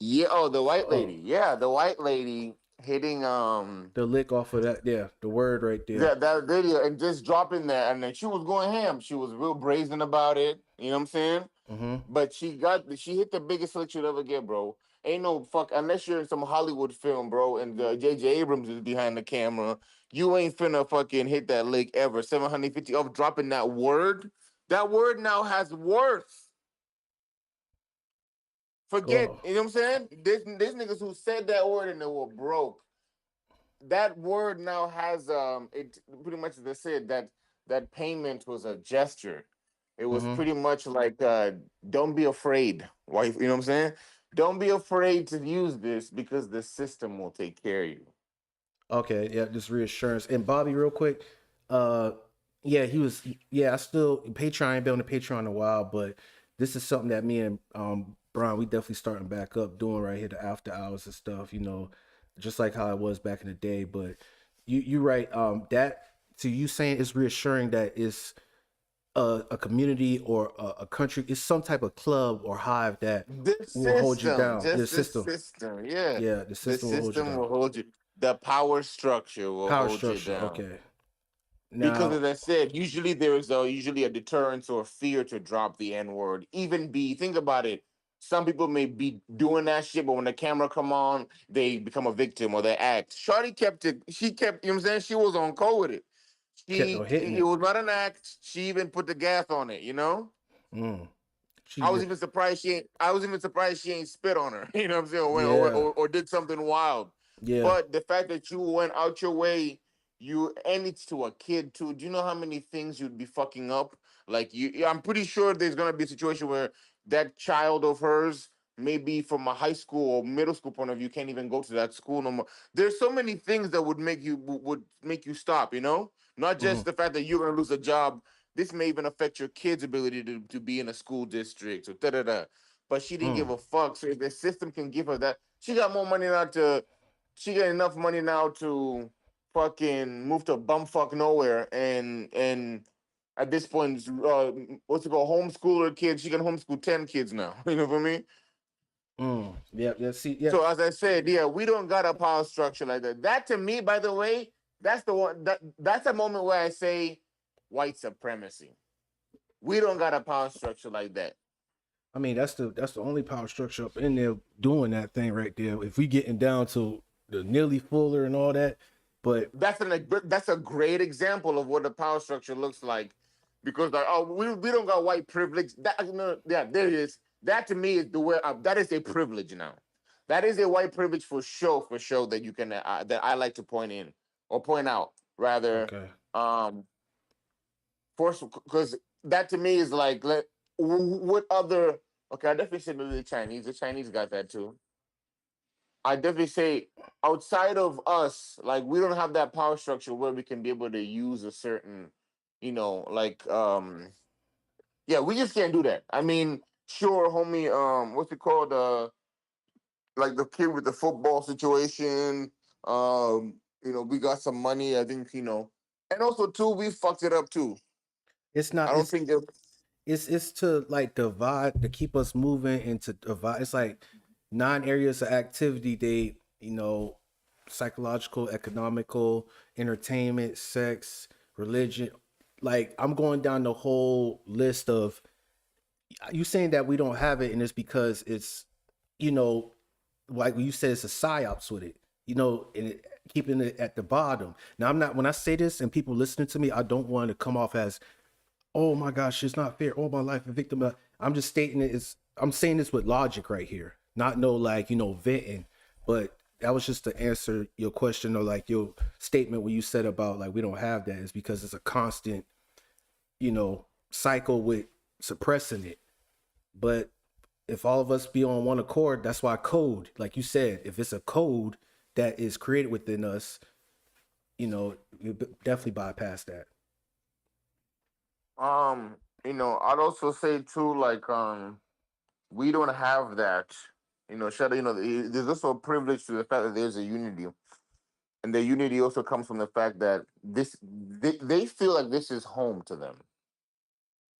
Yeah. Oh, the white Oh, lady. Yeah, the white lady hitting the lick off of that. Yeah, the word right there. that video and just dropping that, and then she was going ham. She was real brazen about it. You know what I'm saying? Mm-hmm. But she hit the biggest lick she'd ever get, bro. Ain't no fuck unless you're in some Hollywood film, bro, and J.J. Abrams is behind the camera. You ain't finna fucking hit that lick ever. 750 of dropping that word. That word now has worth. Forget, Oh. you know what I'm saying? This niggas who said that word and they were broke. That word now has it pretty much they said that payment was a gesture. It was Mm-hmm. pretty much like don't be afraid, wife. You know what I'm saying? Don't be afraid to use this because the system will take care of you. Okay, yeah, just reassurance. And Bobby, real quick, yeah, I still Patreon. I ain't been on the Patreon in a while, but this is something that me and Brian, we definitely starting back up doing right here, the after hours and stuff. You know, just like how it was back in the day. But you right. That to you saying it's reassuring that it's a community or a country. It's some type of club or hive that This will hold you system, down. just The the system, system, yeah. yeah, the The system will hold you system down. will hold you. The power structure will Power hold you structure. down. Okay. Because Now, as I said, usually there is usually a deterrence or fear to drop the N word. Even think about it. Some people may be doing that shit, but when the camera come on, they become a victim or they act. Shawty kept it. She kept. You know what I'm saying? She was on code with it. kept on hitting It it. was not an act. She even put the gas on it. You know. Mm. She I was did. even surprised she ain't. I was even surprised she ain't spit on her. You know what I'm saying? Yeah. Or did something wild. Yeah. But the fact that you went out your way, and it's to a kid too. Do you know how many things you'd be fucking up? Like I'm pretty sure there's gonna be a situation where that child of hers, maybe from a high school or middle school point of view, can't even go to that school no more. There's so many things that would make you stop. You know, not just Mm. the fact that you're gonna lose a job. This may even affect your kid's ability to be in a school district or da da da. But she didn't give Mm. a fuck. So if the system can give her that, she got more money now to. She got enough money now to fucking move to bumfuck nowhere and at this point, what's it called? Homeschool her kids. She can homeschool 10 kids now. You know what I mean? Mm. Yeah. Yeah. See. Yeah. So as I said, yeah, we don't got a power structure like that. That to me, by the way, that's the one that's a moment where I say white supremacy. We don't got a power structure like that. I mean, that's the only power structure up in there doing that thing right there. If we getting down to the Nearly Fuller and all that, but That's a great example of what the power structure looks like, because like we don't got white privilege. Yeah, there it is. That to me is the way that is a privilege now. That is a white privilege for sure that you can that I like to point out rather. okay. Force because that to me is like what other okay. I definitely say maybe the Chinese. The Chinese got that too. I definitely say outside of us, like we don't have that power structure where we can be able to use a certain, like yeah, we just can't do that. I mean, sure, homie, what's it called? Like the kid with the football situation. We got some money, I think, and also too, we fucked it up too. It's I not. don't think that It's to like divide to keep us moving and to divide. It's like 9 areas of activity. They psychological, economical, entertainment, sex, religion. Like I'm going down the whole list of you saying that we don't have it, and it's because it's you know like you said, it's a psyops with it. And keeping it at the bottom. Now I'm not when I say this and people listening to me, I don't want to come off as oh my gosh, it's not fair. All my life a victim of I'm just stating it is. I'm saying this with logic right here, not no like venting, but that was just to answer your question or like your statement when you said about like we don't have that is because it's a constant cycle with suppressing it. But if all of us be on one accord, that's why code, like you said, if it's a code that is created within us, you definitely bypass that. I'd also say too, like, we don't have that. Shadow. There's also a privilege to the fact that there's a unity, and the unity also comes from the fact that they feel like this is home to them.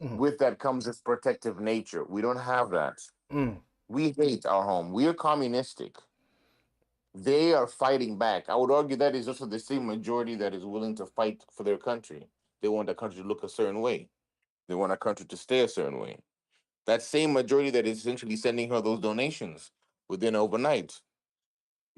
Mhm. With that comes this protective nature. We don't have that. Mm. We hate our home. We are communistic. They are fighting back. I would argue that is also the same majority that is willing to fight for their country. They want the country to look a certain way. They want our country to stay a certain way. That same majority that is essentially sending her those donations within overnight.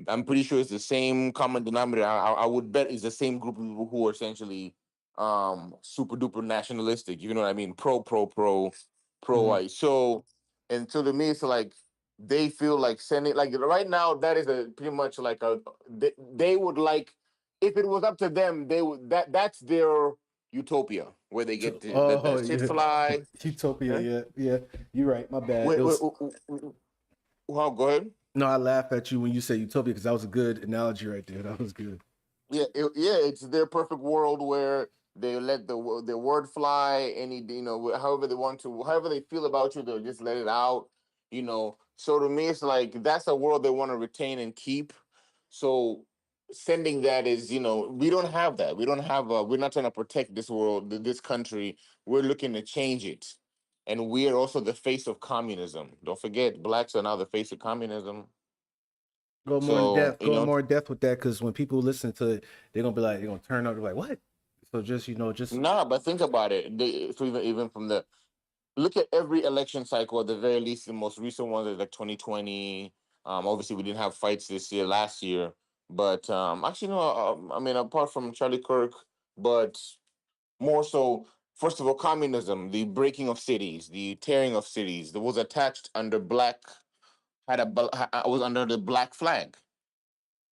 I'm pretty sure it's the same common denominator. I would bet it's the same group of people who are essentially super duper nationalistic. You know what I mean? Pro. Mhm. So and so to me, it's like they feel like sending like right now that is a pretty much like they would like if it was up to them they would that's their utopia where they get to let Oh that shit yeah, fly. utopia. Huh? Yeah. You're right. My bad. Wait, It was well, go ahead. no. I laugh at you when you say utopia because that was a good analogy right there. That was good. It's their perfect world where they let the word fly. Any however they want to, however they feel about you, they'll just let it out. So to me, it's like that's a world they want to retain and keep. So sending that is, we don't have that. We don't have. We're not trying to protect this world, this country. We're looking to change it, and we are also the face of communism. Don't forget, blacks are now the face of communism. Go more in So depth. Go more in depth with that because when people listen to it, they're gonna be like, they're gonna turn up. They're like, what? So just just nah, but think about it. So even from the look at every election cycle, at the very least, the most recent ones are like 2020. Obviously, we didn't have fights last year, but actually, no. I mean, apart from Charlie Kirk, but more so, first of all, communism, the breaking of cities, the tearing of cities, that was attached under black was under the black flag.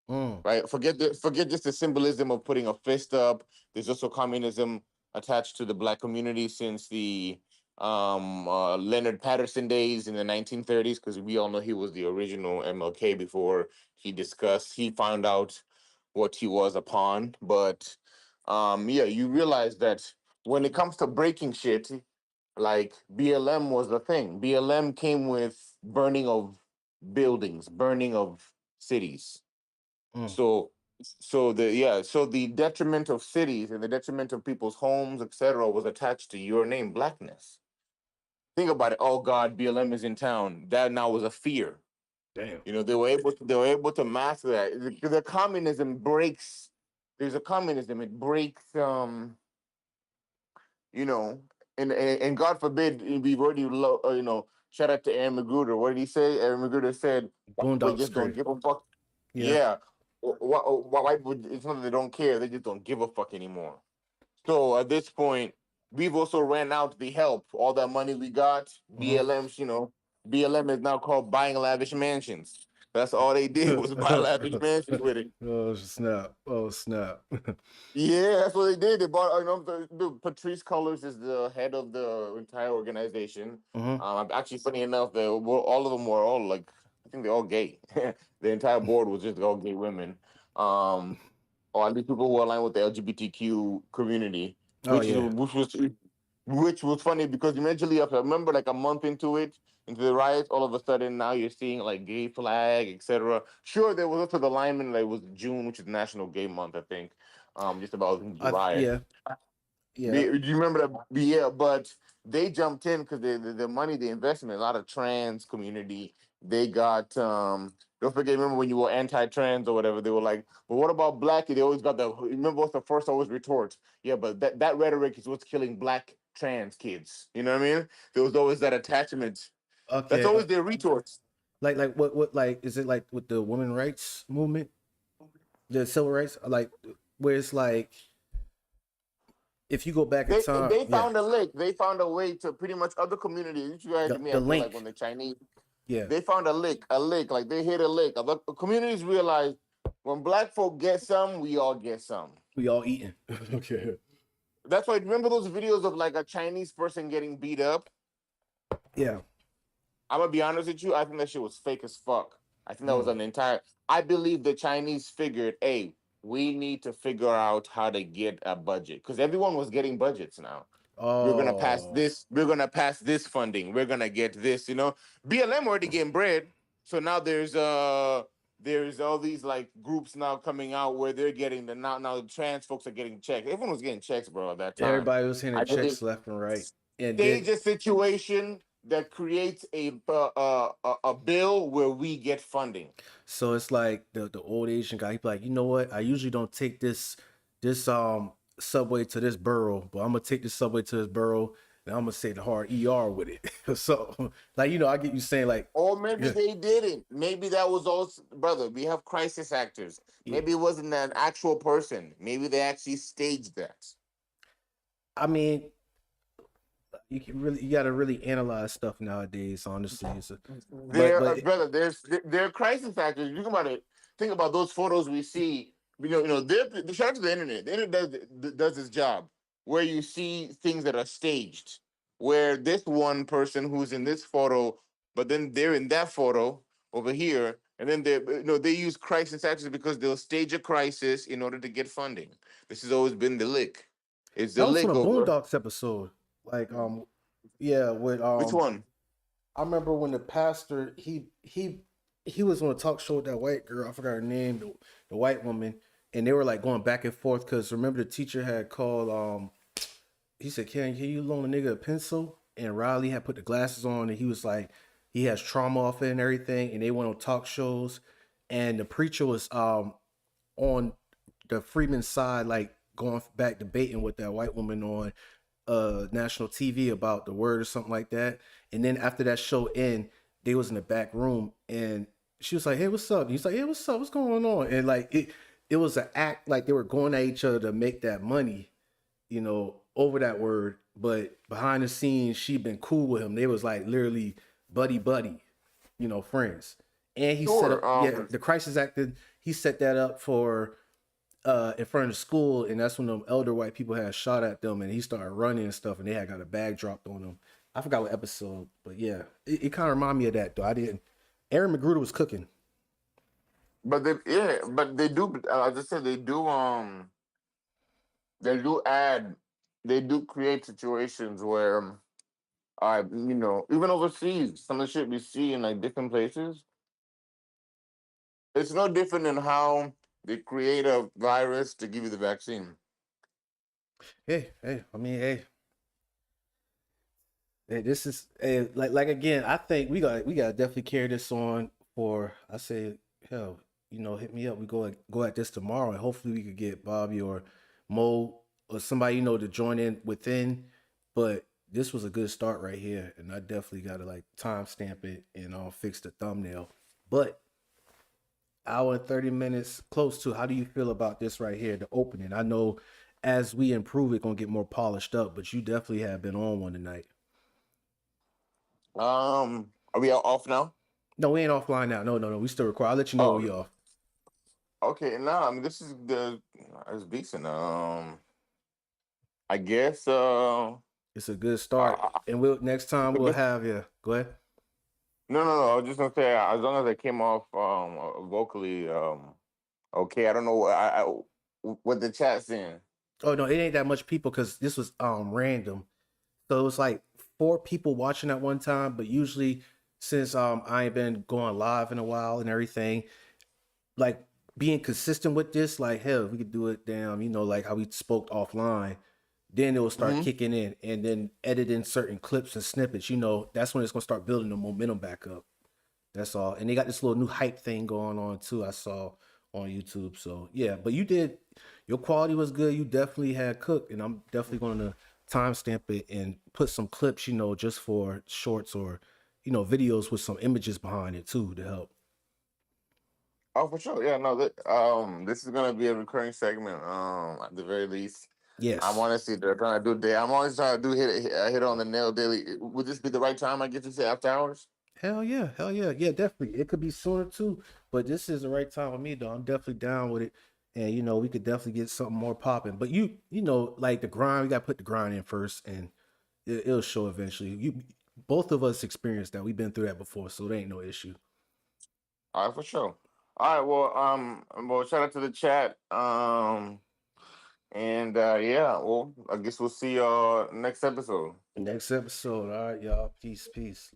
mm, Right? Forget just the symbolism of putting a fist up. There's also communism attached to the black community since the Leonard Patterson days in the 1930s, because we all know he was the original MLK before he found out what he was upon. But yeah, you realize that when it comes to breaking shit, like BLM was the thing. BLM came with burning of buildings, burning of cities. mm. So the detriment of cities and the detriment of people's homes, etc., was attached to your name, blackness. Think about it. Oh God, BLM is in town. That now was a fear. Damn. They were able to master that. The communism breaks. There's a communism. It breaks. You know, and God forbid we've already shout out to Aaron Magruder. What did he say? Aaron Magruder said, "We Boondock just don't straight. give a fuck." Yeah. Yeah. Why would it's not that they don't care, they just don't give a fuck anymore. So at this point, we've also ran out the help. All that money we got, Mhm. BLM is now called buying lavish mansions. That's all they did was buy lavish mansions with it. Oh snap! Oh snap! Yeah, that's what they did. They bought. The Patrice Cullors is the head of the entire organization. Mhm. Actually, funny enough, all of them were all like, I think they're all gay. The entire board was just all gay women. Or at least people who align with the LGBTQ community, Oh yeah. which was funny because eventually, I remember like a month into the riots, all of a sudden now you're seeing like gay flag, etc. Sure, there was also the alignment, like it was June, which is National Gay Month, I think. Just about the riot. Yeah. Yeah. Do you remember that? Yeah, but they jumped in because the money, the investment, a lot of trans community. They got don't forget, remember when you were anti-trans or whatever, they were like, but what about black? They always got remember what's the first always retort? Yeah, but that rhetoric is what's killing black trans kids. You know what I mean? There was always that attachment. That's Okay. always their retorts. Like what like is it like with the women rights movement, the civil rights, like where it's like if you go back in time, They yeah, found a lick. They found a way to pretty much other communities. You guys, me, the I feel like link, when the Chinese, yeah, they found a lick, like they hit a lick. Other communities realized when black folk get some, we all get some. we all eating. Okay, That's why remember those videos of like a Chinese person getting beat up. yeah, I'm gonna be honest with you. I think that shit was fake as fuck. I think that was Mm. an entire. I believe the Chinese figured, hey, we need to figure out how to get a budget because everyone was getting budgets now. We're gonna pass oh, this. We're gonna pass this funding. We're gonna get this. You know, BLM already getting bread, so now there's all these like groups now coming out where they're getting now the trans folks are getting checks. Everyone was getting checks, bro, at that time. everybody was I handing believe checks left and right, and stage then a situation that creates a bill where we get funding. so it's like the old Asian guy. He be like, you know what? I usually don't take this subway to this borough, but I'm gonna take this subway to this borough, and I'm gonna say the hard ER with it. So like I get you saying like Or maybe yeah, they didn't. Maybe that was also, brother. We have crisis actors. yeah. Maybe it wasn't an actual person. Maybe they actually staged that. I mean, you gotta really analyze stuff nowadays. Honestly, Brother, there are crisis actors. Think about it. Think about those photos we see. The shout out to the internet. The internet does its job. Where you see things that are staged. Where this one person who's in this photo, but then they're in that photo over here, and then they use crisis actors because they'll stage a crisis in order to get funding. This has always been the lick. It's the that was from lick a over. Boondocks episode. Like yeah, with Which one? I remember when the pastor he was on a talk show with that white girl. I forgot her name, the white woman, and they were like going back and forth because remember the teacher had called. He said, "Can you loan a nigga a pencil?" And Riley had put the glasses on, and he was like, he has trauma off it and everything. And they went on talk shows, and the preacher was on the Freeman side, like going back debating with that white woman on national TV about the word or something like that. And then after that show end, they was in the back room and she was like, "Hey, what's up?" And he's like, "Hey, what's up? What's going on?" And like it was an act, like they were going at each other to make that money, over that word. But behind the scenes, she been cool with him. They was like literally buddy, friends. And he set up the crisis actor, he set that up for in front of the school, and that's when them elder white people had shot at them, and he started running and stuff, and they had got a bag dropped on them. I forgot what episode, but yeah, it kind of reminded me of that though. I didn't. Aaron Magruder was cooking. But they do. As I said, they do create situations where, even overseas, some of the shit we see in like different places, it's no different than how they create a virus to give you the vaccine. Hey, I mean, hey, this is like again. I think we got definitely carry this on for. I say, hell, hit me up. We go at this tomorrow, and hopefully we could get Bobby or Mo or somebody to join in within. But this was a good start right here, and I definitely got to like timestamp it and fix the thumbnail. But hour and 30 minutes, close to. How do you feel about this right here, the opening? I know as we improve, it gonna get more polished up, but you definitely have been on one tonight. Are we off now? No, we ain't offline now. No. We still record. I'll let you know when we off. Okay, I mean this is it's decent. I guess it's a good start. And next time we'll have you. Go ahead. No. I was just gonna say as long as I came off vocally, okay. I don't know what the chat's saying. Oh no, it ain't that much people because this was random. So it was like 4 people watching at one time, but usually since I ain't been going live in a while and everything, like being consistent with this, like hell, we could do it like how we spoke offline. Then it will start kicking in, and then editing certain clips and snippets. That's when it's gonna start building the momentum back up. That's all. And they got this little new hype thing going on too. I saw on YouTube. So yeah, but your quality was good. You definitely had cooked, and I'm definitely going to timestamp it and put some clips, just for shorts or videos with some images behind it too to help. Oh, for sure. Yeah, no. This is gonna be a recurring segment. At the very least, Yes. I want to see they're trying to do day. I'm always trying to do hit on the nail daily. Would this be the right time? I get to say after hours. Hell yeah, yeah, definitely. It could be sooner too, but this is the right time with me though. I'm definitely down with it, and you know we could definitely get something more popping. But you know, like the grind, we got to put the grind in first, and it'll show eventually. Both of us experienced that. We've been through that before, so there ain't no issue. All right, for sure. All right, well, shout out to the chat. And yeah, well, I guess we'll see y'all next episode. Next episode. All right, y'all. Peace.